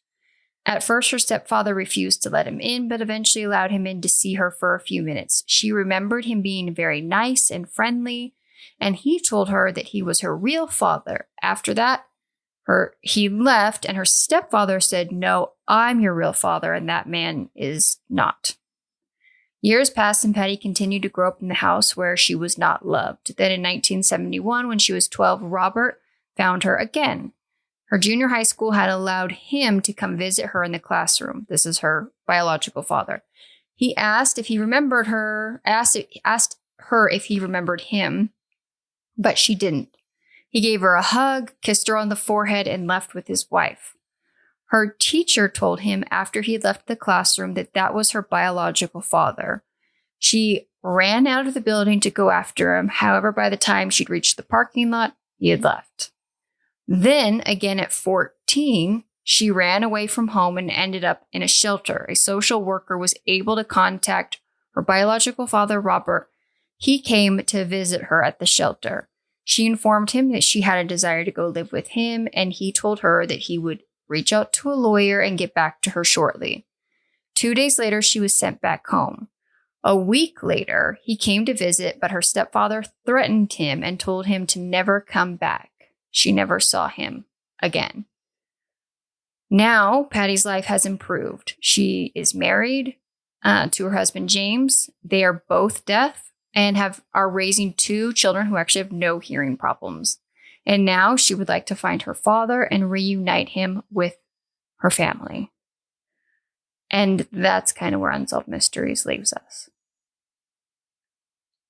At first, her stepfather refused to let him in, but eventually allowed him in to see her for a few minutes. She remembered him being very nice and friendly, and he told her that he was her real father. After that, he left, and her stepfather said, "No, I'm your real father, and that man is not." Years passed and Patty continued to grow up in the house where she was not loved. Then in 1971, when she was 12, Robert found her again. Her junior high school had allowed him to come visit her in the classroom. This is her biological father. He asked if he remembered her, asked her if he remembered him, but she didn't. He gave her a hug, kissed her on the forehead, and left with his wife. Her teacher told him after he left the classroom that was her biological father. She ran out of the building to go after him. However, by the time she'd reached the parking lot, he had left. Then, again at 14, she ran away from home and ended up in a shelter. A social worker was able to contact her biological father, Robert. He came to visit her at the shelter. She informed him that she had a desire to go live with him, and he told her that he would reach out to a lawyer and get back to her shortly. 2 days later, she was sent back home. A week later, he came to visit, but her stepfather threatened him and told him to never come back. She never saw him again. Now, Patty's life has improved. She is married to her husband, James. They are both deaf and are raising 2 children who actually have no hearing problems. And now she would like to find her father and reunite him with her family. And that's kind of where Unsolved Mysteries leaves us.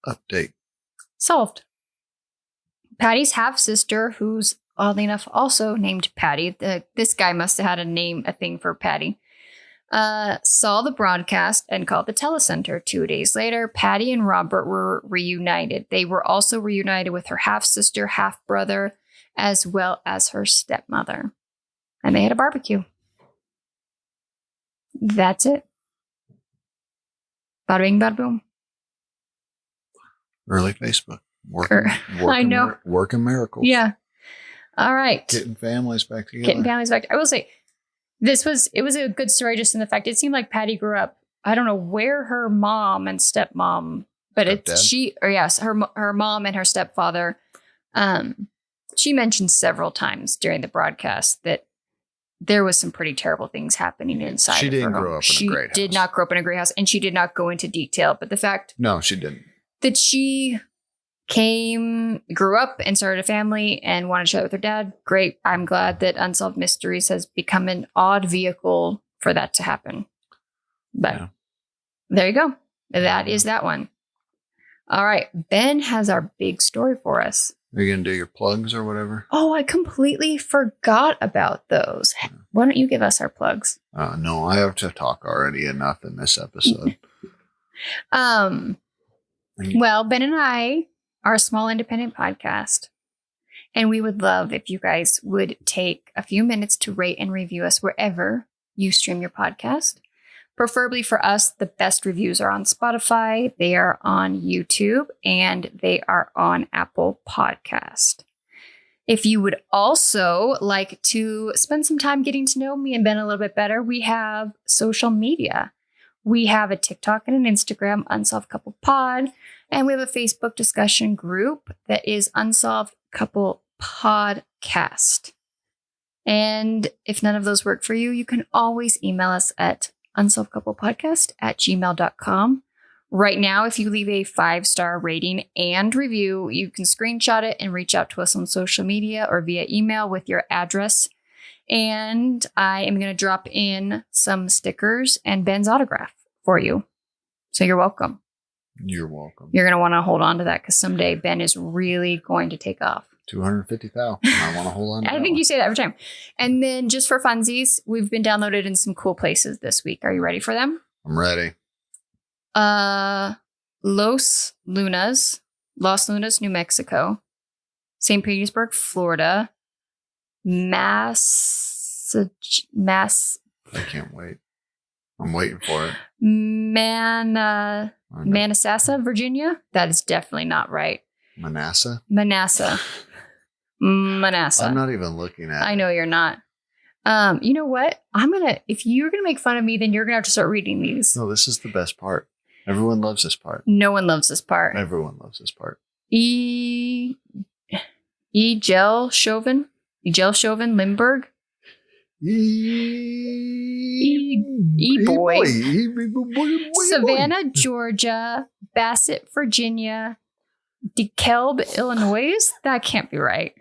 Update. Solved. Patty's half-sister, who's oddly enough also named Patty, this guy must have had a thing for Patty, saw the broadcast and called the telecenter. 2 days later, Patty and Robert were reunited. They were also reunited with her half-sister, half-brother, as well as her stepmother. And they had a barbecue. That's it. Bada bing, bada boom. Early Facebook. I know. Working miracles. Yeah. All right. Getting families back together. I will say, it was a good story just in the fact it seemed like Patty grew up. I don't know where her mom and stepmom, but her mom and her stepfather. She mentioned several times during the broadcast that there was some pretty terrible things happening inside. She didn't grow up in a great house. She did not grow up in a great house, and she did not go into detail. But the fact, no, she didn't. That she grew up and started a family and wanted to share with her dad. Great. I'm glad that Unsolved Mysteries has become an odd vehicle for that to happen. But There you go. That is that one. All right. Ben has our big story for us. Are you going to do your plugs or whatever? Oh, I completely forgot about those. Why don't you give us our plugs? No, I have to talk already enough in this episode. Well, Ben and I are a small independent podcast, and we would love if you guys would take a few minutes to rate and review us wherever you stream your podcast. Preferably for us, the best reviews are on Spotify, they are on YouTube, and they are on Apple Podcast. If you would also like to spend some time getting to know me and Ben a little bit better, we have social media. We have a TikTok and an Instagram, Unsolved Couple Pod, and we have a Facebook discussion group that is Unsolved Couple Podcast. And if none of those work for you, you can always email us at unsolvedcouplepodcast@gmail.com. Right now, if you leave a 5-star rating and review, you can screenshot it and reach out to us on social media or via email with your address. And I am going to drop in some stickers and Ben's autograph for you. So you're welcome. You're welcome. You're going to want to hold on to that because someday Ben is really going to take off. 250,000. I want to hold on to I think you say that every time. And then just for funsies, we've been downloaded in some cool places this week. Are you ready for them? I'm ready. Los Lunas, New Mexico. St. Petersburg, Florida. I can't wait. I'm waiting for it. Manassas, Virginia. That is definitely not right. Manasseh. I'm not even looking at it. I know you're not. You know what? If you're going to make fun of me, then you're going to have to start reading these. No, this is the best part. Everyone loves this part. No one loves this part. Everyone loves this part. Ejel Chauvin, Limburg. E-boy. Savannah, Georgia. Bassett, Virginia. DeKalb, Illinois. That can't be right.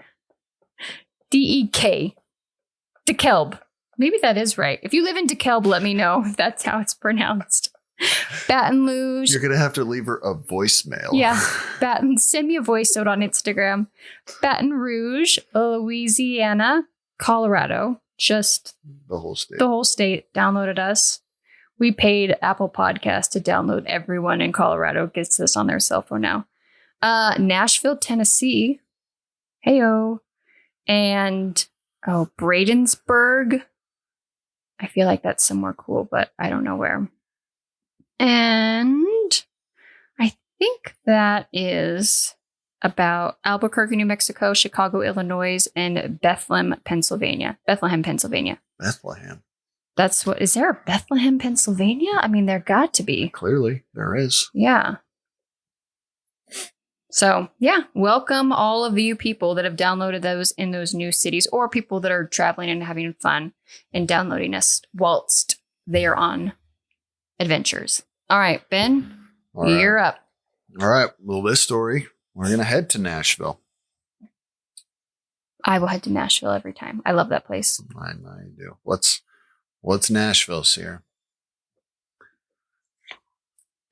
DEK. DeKalb. Maybe that is right. If you live in DeKalb, let me know if that's how it's pronounced. Baton Rouge. You're going to have to leave her a voicemail. Yeah. Send me a voice note on Instagram. Baton Rouge, Louisiana, Colorado. Just the whole state. The whole state downloaded us. We paid Apple Podcast to download. Everyone in Colorado gets this on their cell phone now. Nashville, Tennessee. Heyo. And Bradensburg. I feel like that's somewhere cool, but I don't know where. And I think that is about Albuquerque, New Mexico, Chicago, Illinois, and Bethlehem, Pennsylvania. Bethlehem. That's what, is there a Bethlehem, Pennsylvania? I mean, there got to be. Clearly, there is. Yeah. So, yeah, welcome all of you people that have downloaded those in those new cities, or people that are traveling and having fun and downloading us whilst they are on adventures. All right, Ben, you're up. All right. Well, this story, we're going to head to Nashville. I will head to Nashville every time. I love that place. I know you do. What's Nashville, Sierra?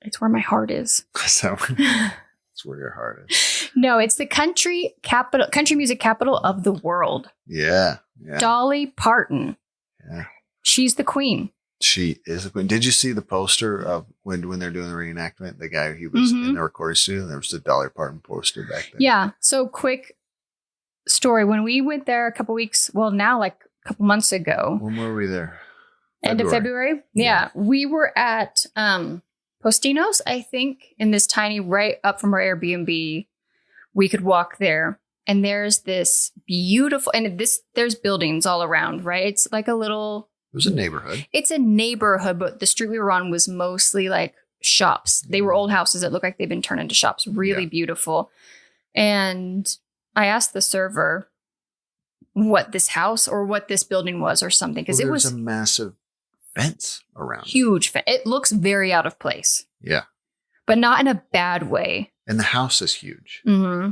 It's where my heart is. So it's where your heart is. No, it's the country music capital of the world. Yeah. Dolly Parton. Yeah. She's the queen. She is the queen. Did you see the poster of when they're doing the reenactment? The guy, he was in the recording studio, and there was the Dolly Parton poster back there. Yeah. So quick story. When we went there a couple months ago. When were we there? End of February? Yeah. We were at Postino's, I think, in this tiny, right up from our Airbnb. We could walk there. And there's this beautiful, there's buildings all around, right? It's like a little... It was a neighborhood. It's a neighborhood, but the street we were on was mostly like shops. They were old houses that looked like they've been turned into shops. Really beautiful. And I asked the server what this house or what this building was or something. Because it was a massive fence around. Huge fence. It looks very out of place. Yeah. But not in a bad way. And the house is huge. Mm-hmm.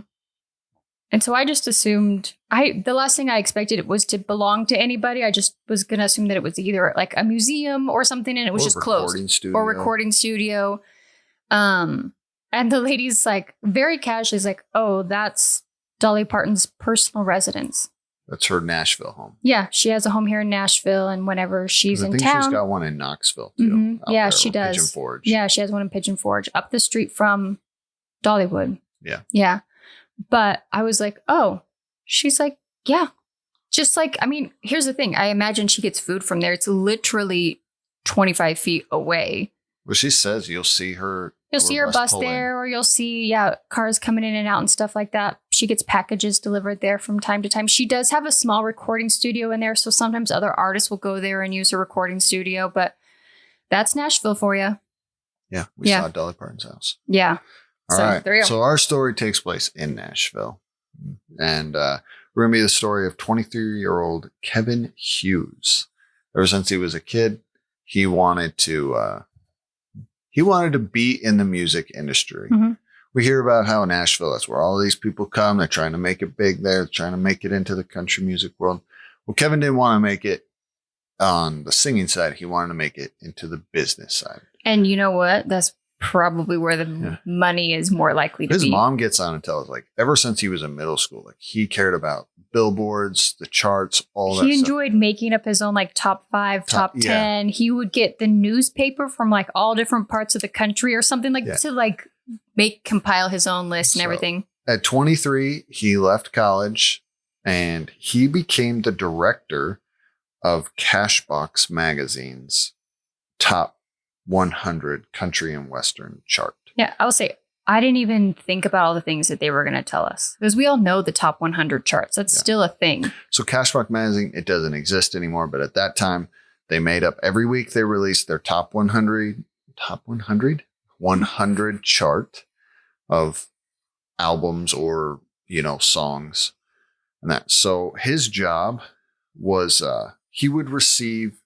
And so I just assumed, the last thing I expected it was to belong to anybody. I just was going to assume that it was either like a museum or something, and it was just closed. Or recording studio. And the lady's like, very casually is like, oh, that's Dolly Parton's personal residence. That's her Nashville home. Yeah, she has a home here in Nashville, and whenever she's in town. I think she's got one in Knoxville, too. Mm-hmm. Yeah, she does. Pigeon Forge. Yeah, she has one in Pigeon Forge, up the street from Dollywood. Yeah. Yeah. But I was like, oh, she's like, yeah. Just like, I mean, here's the thing. I imagine she gets food from there. It's literally 25 feet away. Well, she says you'll see her. You'll see her bus there, or you'll see, cars coming in and out and stuff like that. She gets packages delivered there from time to time. She does have a small recording studio in there. So sometimes other artists will go there and use her recording studio. But that's Nashville for you. Yeah. We saw Dolly Parton's house. Yeah. All right. There you go. So our story takes place in Nashville. And we're going to be the story of 23-year-old Kevin Hughes. Ever since he was a kid, he wanted to be in the music industry. Mm-hmm. We hear about how in Nashville, that's where all these people come. They're trying to make it big there. They're trying to make it into the country music world. Well, Kevin didn't want to make it on the singing side. He wanted to make it into the business side. And you know what? That's probably where the money is more likely to be. His mom gets on and tells, like, ever since he was in middle school, like, he cared about billboards, the charts, all that. He enjoyed making up his own like top 5, top 10. He would get the newspaper from like all different parts of the country or something like to like compile his own list and everything. At 23, he left college and he became the director of Cashbox Magazine's top 100 country and western chart. Yeah, I will say, I didn't even think about all the things that they were going to tell us, because we all know the top 100 charts. That's still a thing. So Cashbox Magazine, it doesn't exist anymore, but at that time, they made up every week. They released their top 100 chart of albums or, songs and that. So his job was, he would receive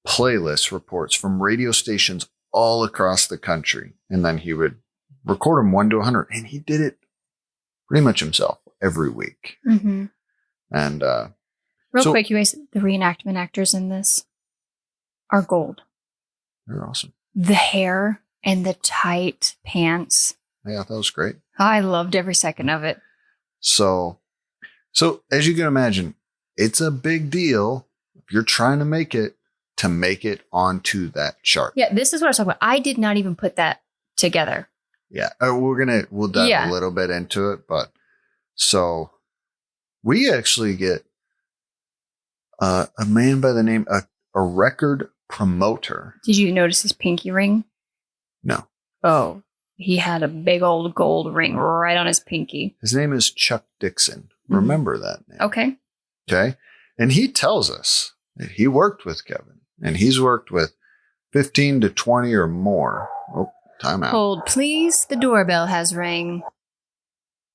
playlist reports from radio stations all across the country. And then he would record them 1 to 100. And he did it pretty much himself every week. Mm-hmm. And real quick, you guys, the reenactment actors in this are gold. They're awesome. The hair and the tight pants. Yeah, that was great. I loved every second of it. So as you can imagine, it's a big deal if you're trying to make it onto that chart. Yeah, this is what I was talking about. I did not even put that together. Yeah, we'll dive a little bit into it, but so we actually get a man by the name a record promoter. Did you notice his pinky ring? No. Oh, he had a big old gold ring right on his pinky. His name is Chuck Dixon. Remember that name. Okay. Okay. And he tells us that he worked with Kevin, and he's worked with 15 to 20 or more. Oh, time out. Hold, please. The doorbell has rang.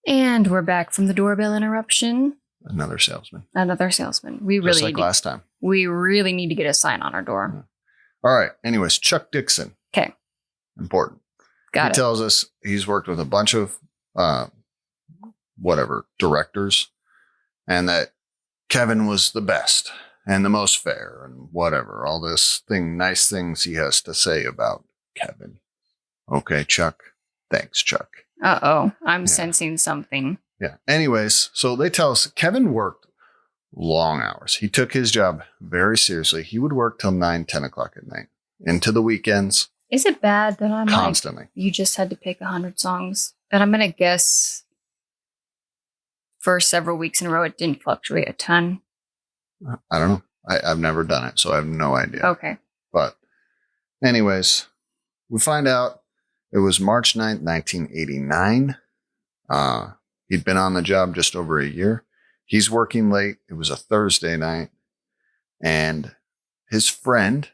And we're back from the doorbell interruption. Another salesman. We Just really like last time. We really need to get a sign on our door. Yeah. All right. Anyways, Chuck Dixon. Okay. Important. Got it. He tells us he's worked with a bunch of directors, and that Kevin was the best and the most fair and whatever. All this nice things he has to say about Kevin. Okay, Chuck. Thanks, Chuck. Uh-oh. I'm sensing something. Yeah. Anyways, so they tell us Kevin worked long hours. He took his job very seriously. He would work till 9, 10 o'clock at night, into the weekends. Is it bad that I'm constantly? You just had to pick 100 songs. And I'm going to guess for several weeks in a row, it didn't fluctuate a ton. I don't know. I've never done it, so I have no idea. Okay. But anyways, we find out it was March 9th, 1989. He'd been on the job just over a year. He's working late. It was a Thursday night. And his friend,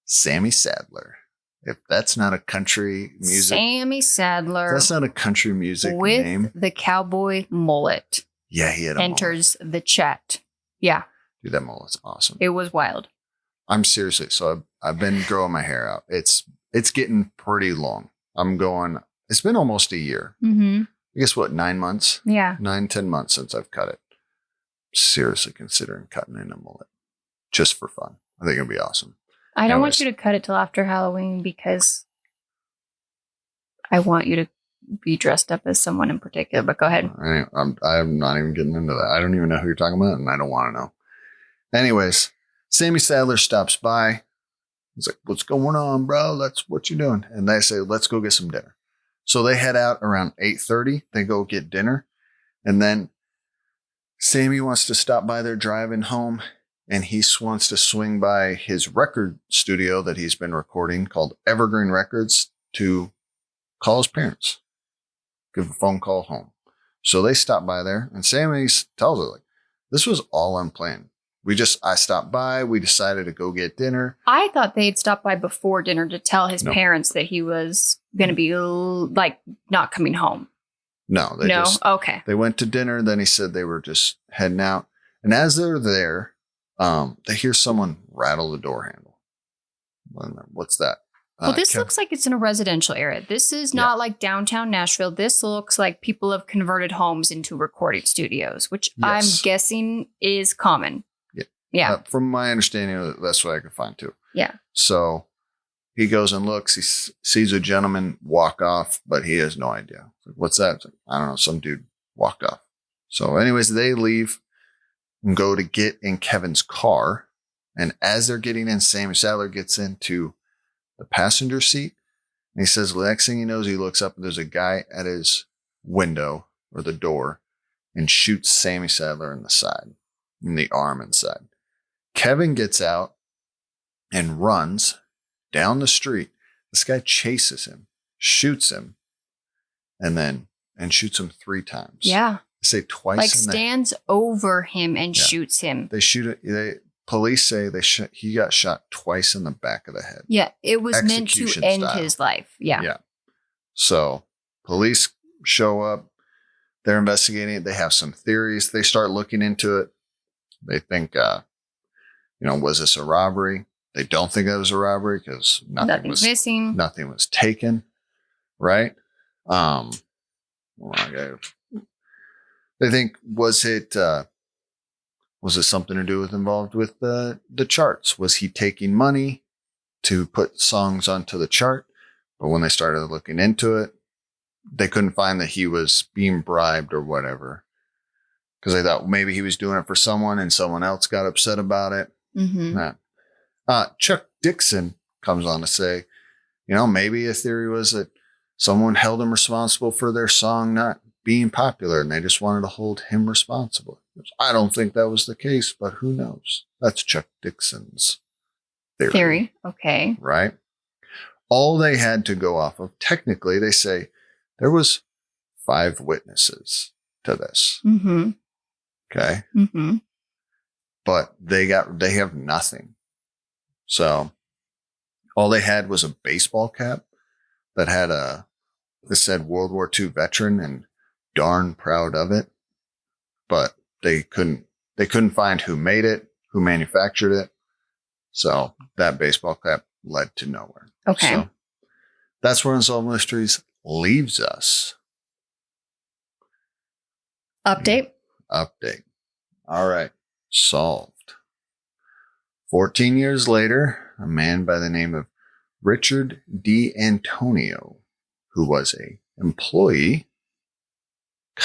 Sammy Sadler, if that's not a country music. Sammy Sadler. That's not a country music with name. The cowboy mullet. Yeah, he had a enters mullet. The chat. Yeah. Dude, that mullet's awesome. It was wild. I'm seriously. So I've been growing my hair out. It's getting pretty long. It's been almost a year. Mm-hmm. I guess 9 months? Yeah. 9, 10 months since I've cut it. Seriously considering cutting in a mullet just for fun. I think it'd be awesome. I don't want you to cut it till after Halloween because I want you to be dressed up as someone in particular, but go ahead. I'm not even getting into that. I don't even know who you're talking about, and I don't want to know. Anyways, Sammy Sadler stops by. He's like, "What's going on, bro? What you doing?" And they say, "Let's go get some dinner." So they head out around 8:30. They go get dinner. And then Sammy wants to stop by their driving home, and he wants to swing by his record studio that he's been recording called Evergreen Records to call his parents, give a phone call home. So they stop by there, and Sammy tells her, like, this was all unplanned. I stopped by. We decided to go get dinner. I thought they'd stop by before dinner to tell his parents that he was going to be like not coming home. No. Okay. They went to dinner. Then he said they were just heading out. And as they're there, they hear someone rattle the door handle. What's that? Well, this looks like it's in a residential area. This is not like downtown Nashville. This looks like people have converted homes into recording studios, which I'm guessing is common. Yeah. From my understanding, that's what I could find too. Yeah. So he goes and looks. He sees a gentleman walk off, but he has no idea. Like, what's that? Like, I don't know. Some dude walked off. So anyways, they leave and go to get in Kevin's car. And as they're getting in, Sammy Sadler gets into the passenger seat. And he says, the next thing he knows, he looks up and there's a guy at his window or the door and shoots Sammy Sadler in the side, in the arm inside. Kevin gets out and runs down the street. This guy chases him, shoots him, and shoots him 3 times. Yeah. They say twice. Like stands over him and shoots him. They shoot it. Police say he got shot twice in the back of the head. Yeah. It was meant to end his life. Yeah. Yeah. So police show up. They're investigating it. They have some theories. They start looking into it. They think was this a robbery? They don't think it was a robbery because Nothing's missing. Nothing was taken, right? They think was it something to do with involved with the charts? Was he taking money to put songs onto the chart? But when they started looking into it, they couldn't find that he was being bribed or whatever. Because they thought maybe he was doing it for someone and someone else got upset about it. Mm-hmm. Chuck Dixon comes on to say, maybe a theory was that someone held him responsible for their song not being popular and they just wanted to hold him responsible. I don't think that was the case, but who knows? That's Chuck Dixon's theory. Okay. Right? All they had to go off of, technically, they say there was 5 witnesses to this. Mm-hmm. Okay. Mm-hmm. But they have nothing. So all they had was a baseball cap that had that said World War II veteran and darn proud of it. But they couldn't find who made it, who manufactured it. So that baseball cap led to nowhere. Okay. So that's where Unsolved Mysteries leaves us. Update. All right. Solved. 14 years later, a man by the name of Richard D'Antonio, who was a employee,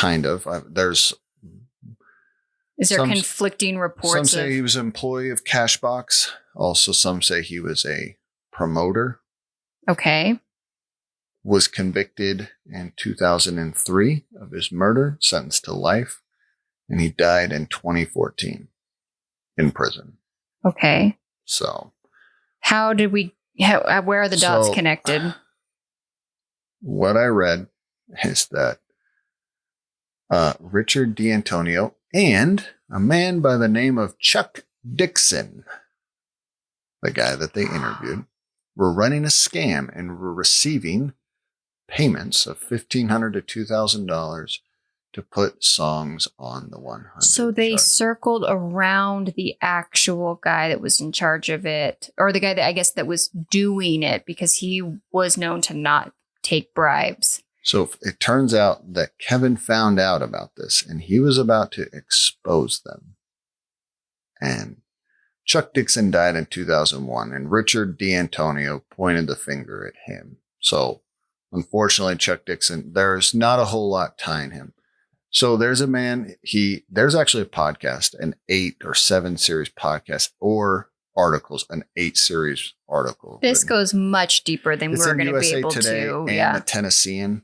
Is there conflicting reports? Some say he was an employee of Cashbox. Also, some say he was a promoter. Okay. Was convicted in 2003 of his murder, sentenced to life, and he died in 2014 in prison. Okay. So, where are the dots connected? What I read is that Richard D'Antonio and a man by the name of Chuck Dixon, the guy that they interviewed, were running a scam and were receiving payments of $1,500 to $2,000 to put songs on the 100. So they chart. circled around the actual guy that was in charge of it, or the guy that I guess that was doing it, because he was known to not take bribes. So it turns out that Kevin found out about this and he was about to expose them. And Chuck Dixon died in 2001 and Richard D'Antonio pointed the finger at him. So unfortunately, Chuck Dixon, there's not a whole lot tying him. So there's a man, there's actually a podcast, an 8 or 7 series podcast or articles, an 8 series article. This goes much deeper than we're going to be able Today to. And the Tennessean.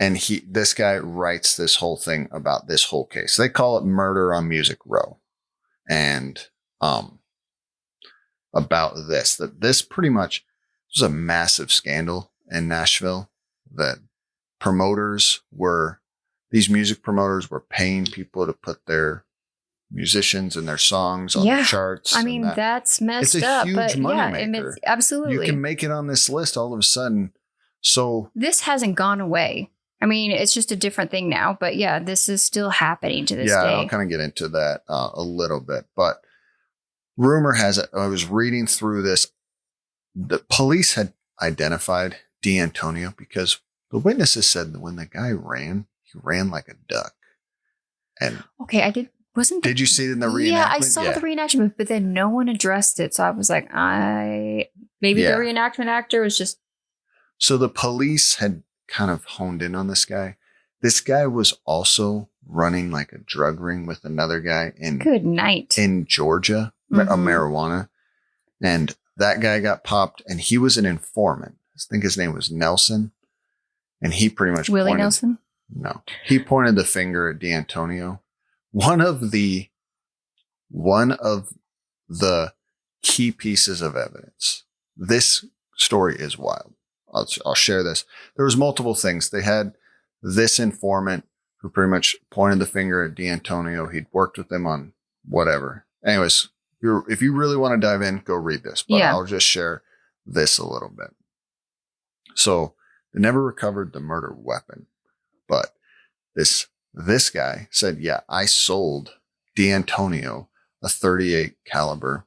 And this guy writes this whole thing about this whole case. They call it Murder on Music Row. And about that this pretty much was a massive scandal in Nashville that these music promoters were paying people to put their musicians and their songs on the charts. I mean, that's messed up. It's a huge moneymaker. Absolutely. You can make it on this list all of a sudden. So this hasn't gone away. I mean, it's just a different thing now. But yeah, this is still happening to this day. Yeah, I'll kind of get into that a little bit. But rumor has it, I was reading through this, the police had identified D'Antonio because the witnesses said that when the guy ran, he ran like a duck. And okay, did you see it in the reenactment? Yeah, I saw the reenactment, but then no one addressed it. So I was like, the reenactment actor was just. So the police had kind of honed in on this guy. This guy was also running like a drug ring with another guy in Georgia, marijuana. And that guy got popped and he was an informant. I think his name was Nelson. And he pretty much Willie Nelson? No. He pointed the finger at D'Antonio. One of the key pieces of evidence. This story is wild. I'll share this. There was multiple things. They had this informant who pretty much pointed the finger at D'Antonio. He'd worked with him on whatever. Anyways, if you really want to dive in, go read this. But I'll just share this a little bit. So they never recovered the murder weapon. But this guy said, yeah, I sold D'Antonio a 38 caliber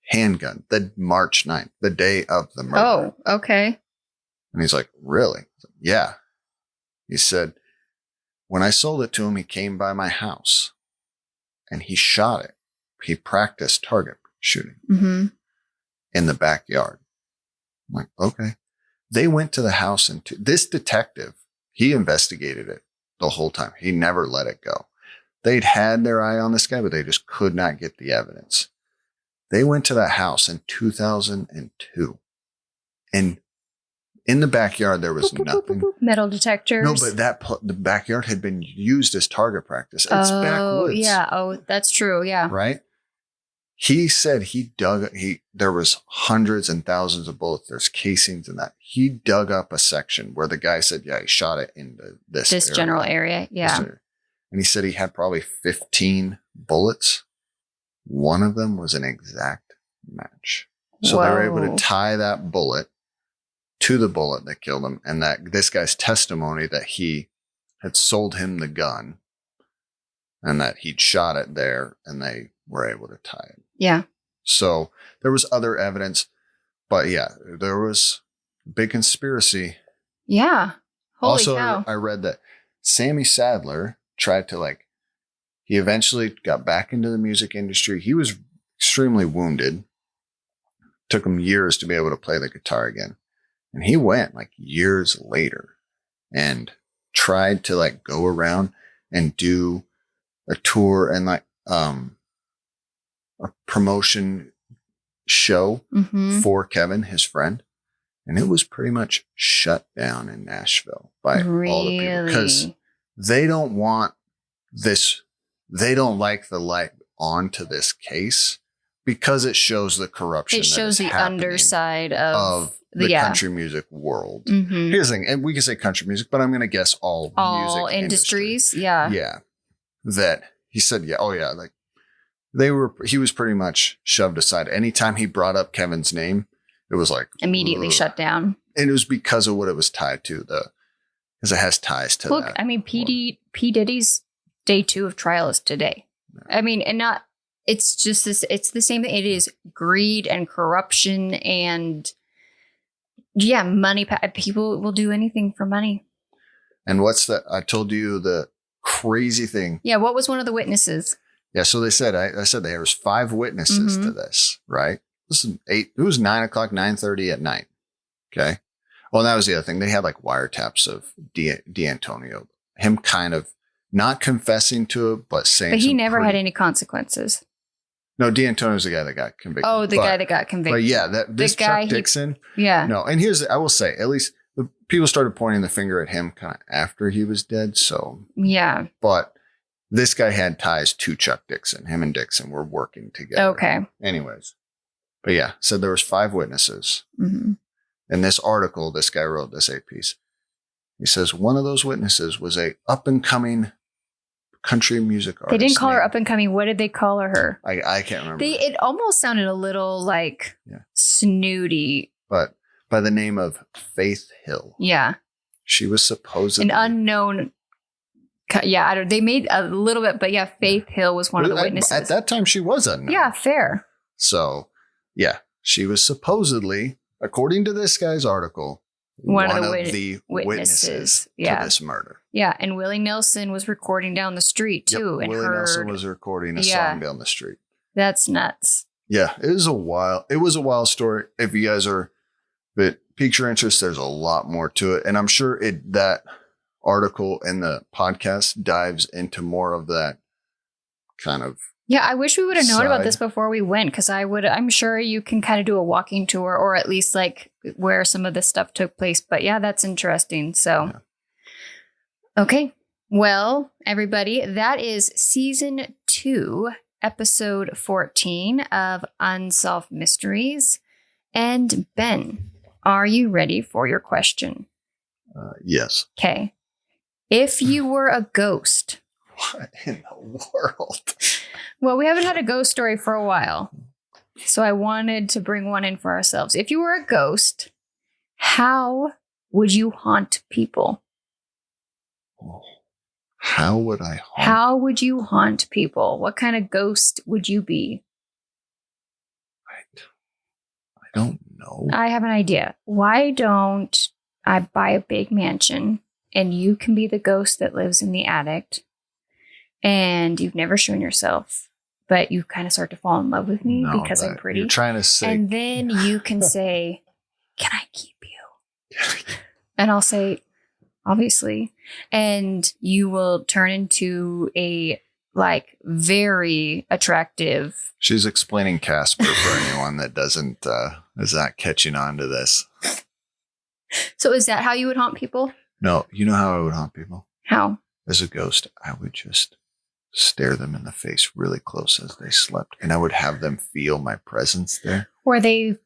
handgun the March 9th, the day of the murder. Oh, okay. And he's like, really? Yeah. He said, when I sold it to him, he came by my house and he shot it. He practiced target shooting in the backyard. I'm like, okay. They went to the house and this detective, he investigated it the whole time. He never let it go. They'd had their eye on this guy, but they just could not get the evidence. They went to that house in 2002. And in the backyard, there was nothing. Metal detectors. No, but the backyard had been used as target practice. It's backwoods. Yeah. Oh, that's true. Yeah. Right? He said there was hundreds and thousands of bullets. There's casings in that. He dug up a section where the guy said, yeah, he shot it in this area, general area. Yeah. And he said he had probably 15 bullets. One of them was an exact match. So they were able to tie that bullet to the bullet that killed him. And that this guy's testimony that he had sold him the gun and that he'd shot it there and they were able to tie it. Yeah. So there was other evidence, but yeah, there was a big conspiracy. Yeah. Holy also, cow. I read that Sammy Sadler tried to he eventually got back into the music industry. He was extremely wounded. Took him years to be able to play the guitar again. And he went years later and tried to go around and do a tour and a promotion show for Kevin, his friend. And it was pretty much shut down in Nashville by all the people because they don't want this. They don't like the light onto this case because it shows the corruption. It shows the underside of the country music world. Here's the thing, and we can say country music, but I'm going to guess all music industries. Industry. Yeah. Yeah. That he said, yeah. Oh yeah. He was pretty much shoved aside. Anytime he brought up Kevin's name, it was immediately shut down. And it was because of what it was tied to because it has ties to that. Look, I mean, P. Diddy's day 2 of trial is today. Yeah. I mean, it's just this, it's the same thing. It is greed and corruption and money. People will do anything for money. And what's that? I told you the crazy thing. Yeah. What was one of the witnesses? Yeah. So they said, I said there was 5 witnesses to this, right? This is it was 9:30 at night. Okay. Well, that was the other thing. They had wiretaps of D'Antonio, him kind of not confessing to it, but saying. But he never had any consequences. No, D'Antonio's the guy that got convicted. Oh, the guy that got convicted. But yeah, this Chuck Dixon. Yeah. No, and I will say, at least the people started pointing the finger at him kind of after he was dead. So yeah. But this guy had ties to Chuck Dixon. Him and Dixon were working together. Okay. Anyways, but yeah, said there was 5 witnesses. In this article, this guy wrote this piece. He says one of those witnesses was a up and coming country music artist. They didn't call her up and coming. What did they call her? I can't remember. It almost sounded a little snooty. But by the name of Faith Hill. Yeah. She was supposedly an unknown. Yeah, they made a little bit, but yeah, Faith Hill was one of the witnesses. At that time, she was unknown. Yeah, fair. So, yeah, she was supposedly, according to this guy's article, one of the witnesses to this murder. Yeah, and Willie Nelson was recording down the street too. Yep, and Willie Nelson was recording a song down the street. That's nuts. Yeah, it was a wild story. If you guys piques your interest, there's a lot more to it. And I'm sure that article in the podcast dives into more of that kind of. Yeah, I wish we would have known about this before we went, because I'm sure you can kind of do a walking tour, or at least where some of this stuff took place. But yeah, that's interesting. So, Okay. Well, everybody, that is season 2, episode 14 of Unsolved Mysteries. And Ben, are you ready for your question? Yes. Okay. If you were a ghost. What in the world? Well, we haven't had a ghost story for a while, so I wanted to bring one in for ourselves. If you were a ghost, how would you haunt people? How would I haunt? How would you haunt people? What kind of ghost would you be? I don't know. I have an idea. Why don't I buy a big mansion and you can be the ghost that lives in the attic and you've never shown yourself, but you kind of start to fall in love with me because I'm pretty. You're trying to say. And then you can say, can I keep you? And I'll say, obviously. And you will turn into a very attractive. She's explaining Casper for anyone that is not catching on to this. So is that how you would haunt people? No, you know how I would haunt people? How? As a ghost, I would just stare them in the face really close as they slept. And I would have them feel my presence there. Where they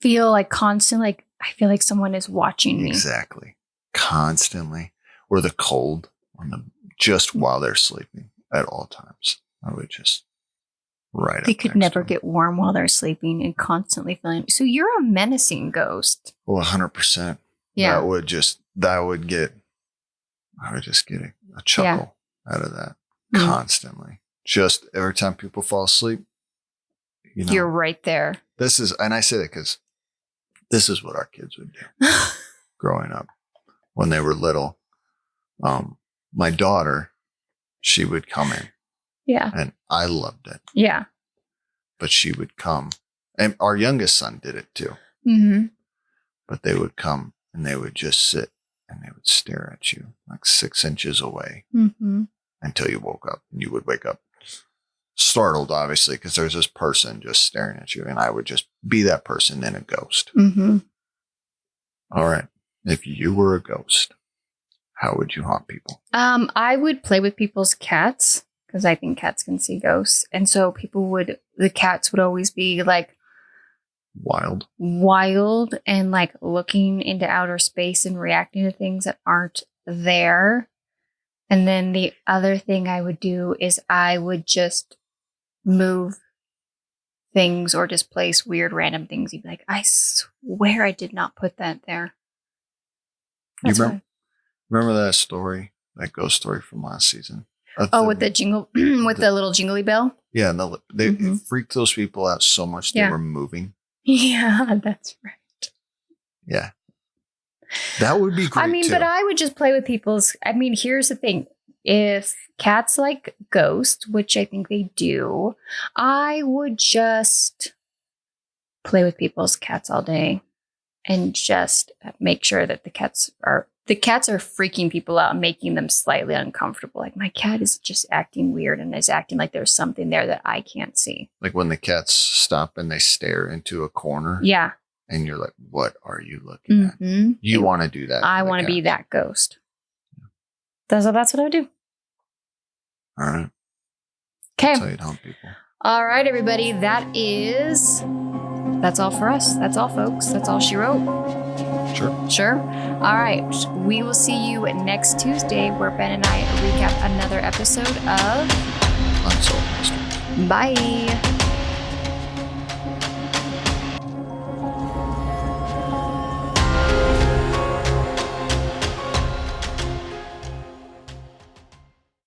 feel like constant, like, I feel like someone is watching me. Exactly. Constantly. Or the cold on them just while they're sleeping at all times. I would just They could never get warm while they're sleeping and constantly feeling. So you're a menacing ghost. Well, 100%. Yeah. I would just get a chuckle out of that constantly. Just every time people fall asleep, you're right there. And I say that because this is what our kids would do growing up when they were little. My daughter, she would come in. Yeah. And I loved it. Yeah. But she would come, and our youngest son did it too. Mm-hmm. But they would come and they would just sit and they would stare at you like 6 inches away until you woke up. And you would wake up startled, obviously, because there's this person just staring at you. And I would just be that person in a ghost. Mm-hmm. All right. If you were a ghost, how would you haunt people? I would play with people's cats because I think cats can see ghosts. And so the cats would always be like wild and like looking into outer space and reacting to things that aren't there. And then the other thing I would do is I would just move things or displace weird random things. You'd be like, I swear I did not put that there. That's remember that story, that ghost story from last season? With the jingle, with the little jingly bell? Yeah, and they freaked those people out so much they were moving. Yeah, that's right. Yeah. That would be great, but I would just play with here's the thing. If cats like ghosts, which I think they do, I would just play with people's cats all day and just make sure that the cats are freaking people out and making them slightly uncomfortable. Like, my cat is just acting weird and is acting like there's something there that I can't see. Like when the cats stop and they stare into a corner. Yeah. And you're like, what are you looking at? You want to do that. I want to be that ghost. That's what I would do. All right. Okay. That's how you'd haunt people. All right, everybody. That's all for us. That's all, folks. That's all she wrote. Sure. All right. We will see you next Tuesday where Ben and I recap another episode of Unsolved Mysteries. Bye.